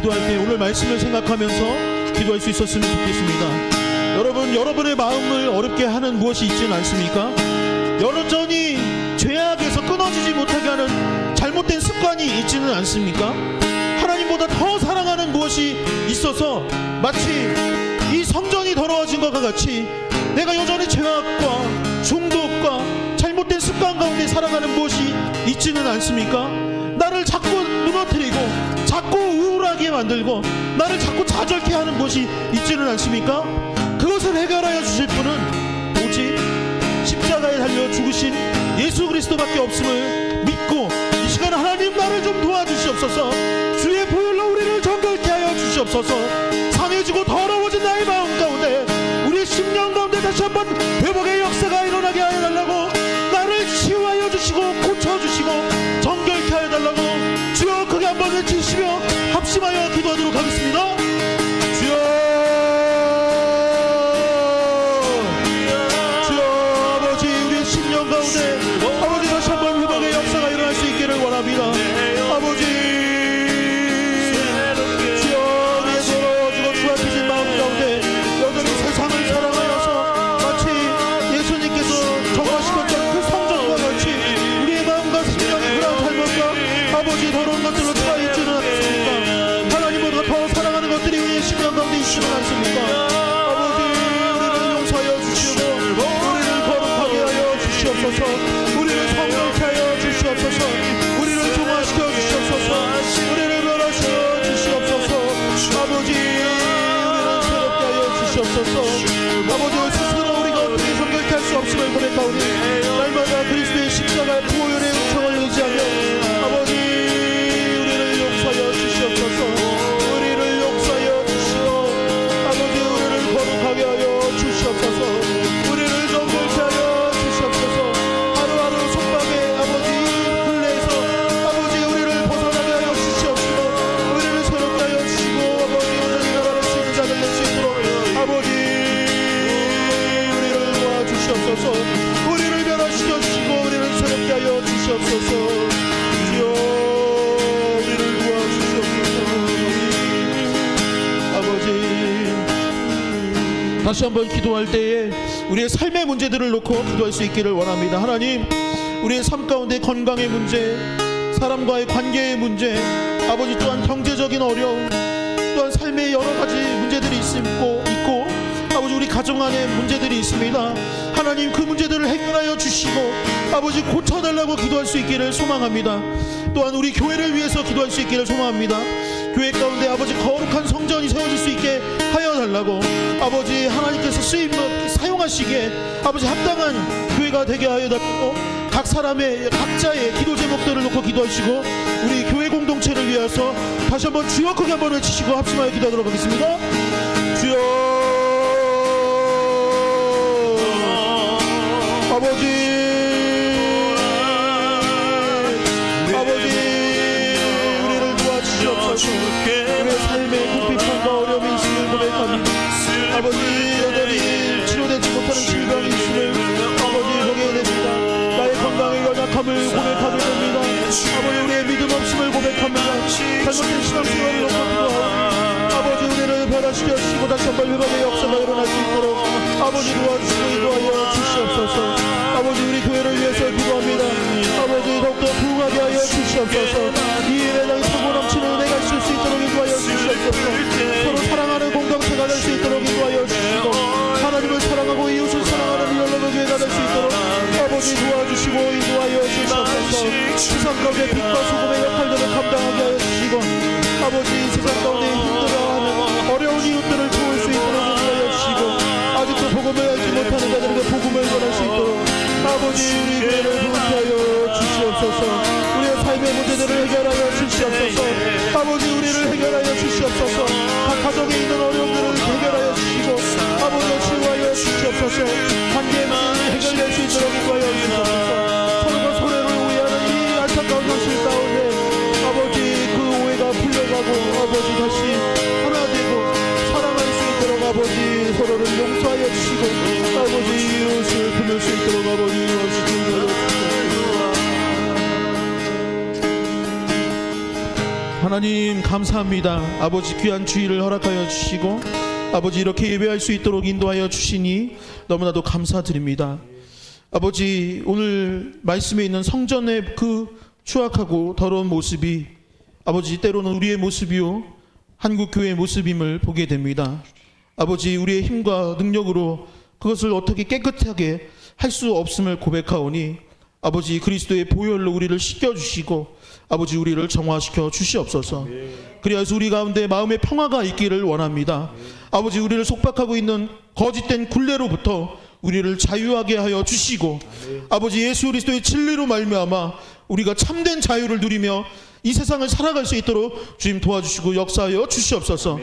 기도할 때 오늘 말씀을 생각하면서 기도할 수 있었으면 좋겠습니다. 여러분, 여러분의 마음을 어렵게 하는 무엇이 있지는 않습니까? 여전히 죄악에서 끊어지지 못하게 하는 잘못된 습관이 있지는 않습니까? 하나님보다 더 사랑하는 무엇이 있어서 마치 이 성전이 더러워진 것과 같이 내가 여전히 죄악과 중독과 잘못된 습관 가운데 살아가는 무엇이 있지는 않습니까? 나를 자꾸 무너뜨리고 자꾸 우울하게 만들고 나를 자꾸 좌절케 하는 무엇이 있지는 않습니까? 그것을 해결하여 주실 분은 오직 십자가에 달려 죽으신 예수 그리스도밖에 없음을 믿고 이 시간 하나님 나를 좀 도와주시옵소서. 주의 보혈로 우리를 정결케 하여 주시옵소서. 상해지고 더러워진 나의 마음 가운데 우리의 심령 가운데 다시 한번 회복의 역사가 일어나게 하여 달라고, 나를 치유하여 주시고 고쳐주시고 정결케 하여 달라고 주여 크게 한번 외치시며 합심하여 기도하도록 하겠습니다. 주여, 가운데 아버지 다시 한번 회복의 역사가 일어날 수 있기를 원합니다. 아버지 주여, 우리의 더러워지고 추악해진 마음 가운데 여전히 세상을 사랑하여서 마치 예수님께서 정화시켰던 그 성전과 같이 우리의 마음과 심령이 그런 잘못과 아버지 더러운 것들로 차 있지는 않습니까? 하나님보다 더 사랑하는 것들이 우리의 심령 가운데 있지는 않습니까? 아버지 우리를 용서하여 주시고 우리를 거룩하게 하여 주시옵소서. 우리를 성결케 하여 주시옵소서. 우리를 정화시켜 주시옵소서. 우리를 변화시켜 주시옵소서. 아버지 우리를 새롭게 하여 주시옵소서. 아버지 스스로 우리가 어떻게 성결케 할 수 없음을 고백하오니 날마다 그리스도의 십자가의 보혈의 은총을 의지하며 아버지 우리를 용서하여 주시옵소서. 우리를 용서하여 주시고 아버지 우리를 거룩하게 하여 주시옵소서. 우리를 정결케 하여 주시옵소서. 하루하루 속박의 아버지 굴레에서 아버지 우리를 벗어나게 하여 주시옵시고 우리를 새롭게 하여 주시고 아버지 온전히 나라를 수 있는 자들 낼 수 있도록 아버지 우리를 도와주시옵소서. 우리를 변화시켜 주시고 우리를 새롭게 하여 주시옵소서. 주여 우리를 도와주시옵소서. 아버지 다시 한번 기도할 때에 우리의 삶의 문제들을 놓고 기도할 수 있기를 원합니다. 하나님, 우리의 삶 가운데 건강의 문제, 사람과의 관계의 문제, 아버지 또한 경제적인 어려움, 또한 삶의 여러 가지 문제들이 있고 아버지 우리 가정 안에 문제들이 있습니다. 하나님 그 문제들을 해결하여 주시고 아버지 고쳐달라고 기도할 수 있기를 소망합니다. 또한 우리 교회를 위해서 기도할 수 있기를 소망합니다. 교회 가운데 아버지 거룩한 성전이 세워질 수 있게 하여 달라고 아버지 하나님께서 사용하시기에 아버지 합당한 교회가 되게 하여 달라고 각 사람의 각자의 기도 제목들을 놓고 기도하시고 우리 교회 공동체를 위해서 다시 한번 주여 크게 한번 외치시고 합심하여 기도하도록 하겠습니다. 주여 아버지 우리를 도와주시옵소서. 우리의 삶에 궁핍함과 어려움이 있음을 고백합니다. 아버지 여전히 치료되지 못하는 질병이 있음을 아버지 보게 됩니다. 나의 건강의 연약함을 고백하게 됩니다. 아버지 우리의 믿음 없음을 고백합니다. 잘못된 신앙생활을 놓고 기도하오. 아버지 우리를 변화시켜 주시고 다시 한번 회복의 역사가 일어날 수 있도록 아버지 도와주시고 인도하여 주시옵소서. 아버지 우리 교회를 위해서 기도합니다. 아버지 더욱더 부흥하게 하여 주시옵소서. 이 예배당에 사고 넘치는 은혜가 있을 수 있도록 인도하여 주시옵소서. 서로 사랑하는 공동체가 될 수 있도록 인도하여 주시고 하나님을 사랑하고 이웃을 사랑하는 연락의 교회가 될 수 있도록 아버지 도와주시고 인도하여 주시옵소서. 세상 가운데 빛과 소금의 역할들을 감당하게 하여 주시고 아버지 세상 가운데 힘들어하는 어려운 이웃들을 도울 수 있도록 인도하여 주시고 아직도 복음을 알지 못하는 자들에게 복음을 전할 수 있도록 아버지 우리 교회를 부흥하여 주시옵소서. 우리의 삶의 문제들을 해결하여 주시옵소서. 아버지 우리를 해결하여 주시옵소서. 각 가정에 있는 어려움들을 해결하여 주시고 아버지 치유하여 주시옵소서. 관계의 문제를 해결될 수 있도록 인도하여 주시옵소서. 서로가 서로를 오해하는 이 안타까운 현실 가운데 아버지 그 오해가 풀려가고 아버지 다시 하나 되고 사랑할 수 있도록 아버지 서로를 용서하여 주시고 아버지 이웃을 품을 수 있도록 아버지 도와주시옵소서. 하나님 감사합니다. 아버지 귀한 주일을 허락하여 주시고 아버지 이렇게 예배할 수 있도록 인도하여 주시니 너무나도 감사드립니다. 아버지 오늘 말씀에 있는 성전의 그 추악하고 더러운 모습이 아버지 때로는 우리의 모습이요 한국교회의 모습임을 보게 됩니다. 아버지 우리의 힘과 능력으로 그것을 어떻게 깨끗하게 할 수 없음을 고백하오니 아버지 그리스도의 보혈로 우리를 씻겨주시고 아버지 우리를 정화시켜 주시옵소서. 그리하여서 우리 가운데 마음의 평화가 있기를 원합니다. 아버지 우리를 속박하고 있는 거짓된 굴레로부터 우리를 자유하게 하여 주시고 아버지 예수 그리스도의 진리로 말미암아 우리가 참된 자유를 누리며 이 세상을 살아갈 수 있도록 주님 도와주시고 역사하여 주시옵소서.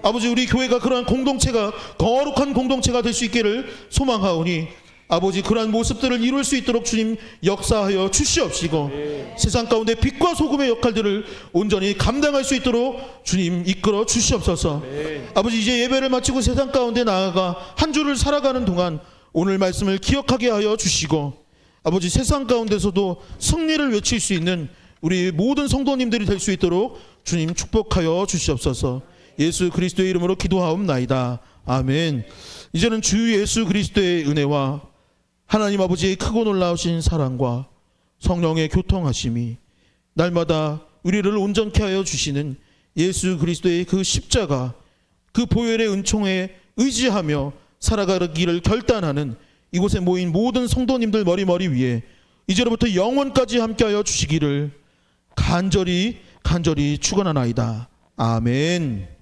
아버지 우리 교회가 그러한 공동체가 거룩한 공동체가 될 수 있기를 소망하오니 아버지 그러한 모습들을 이룰 수 있도록 주님 역사하여 주시옵시고 세상 가운데 빛과 소금의 역할들을 온전히 감당할 수 있도록 주님 이끌어 주시옵소서. 아버지 이제 예배를 마치고 세상 가운데 나아가 한 주를 살아가는 동안 오늘 말씀을 기억하게 하여 주시고 아버지 세상 가운데서도 승리를 외칠 수 있는 우리 모든 성도님들이 될 수 있도록 주님 축복하여 주시옵소서. 예수 그리스도의 이름으로 기도하옵나이다. 아멘. 이제는 주 예수 그리스도의 은혜와 하나님 아버지의 크고 놀라우신 사랑과 성령의 교통하심이 날마다 우리를 온전케 하여 주시는 예수 그리스도의 그 십자가 그 보혈의 은총에 의지하며 살아가기를 결단하는 이곳에 모인 모든 성도님들 머리 위에 이제로부터 영원까지 함께하여 주시기를 간절히 축원하나이다. 아멘.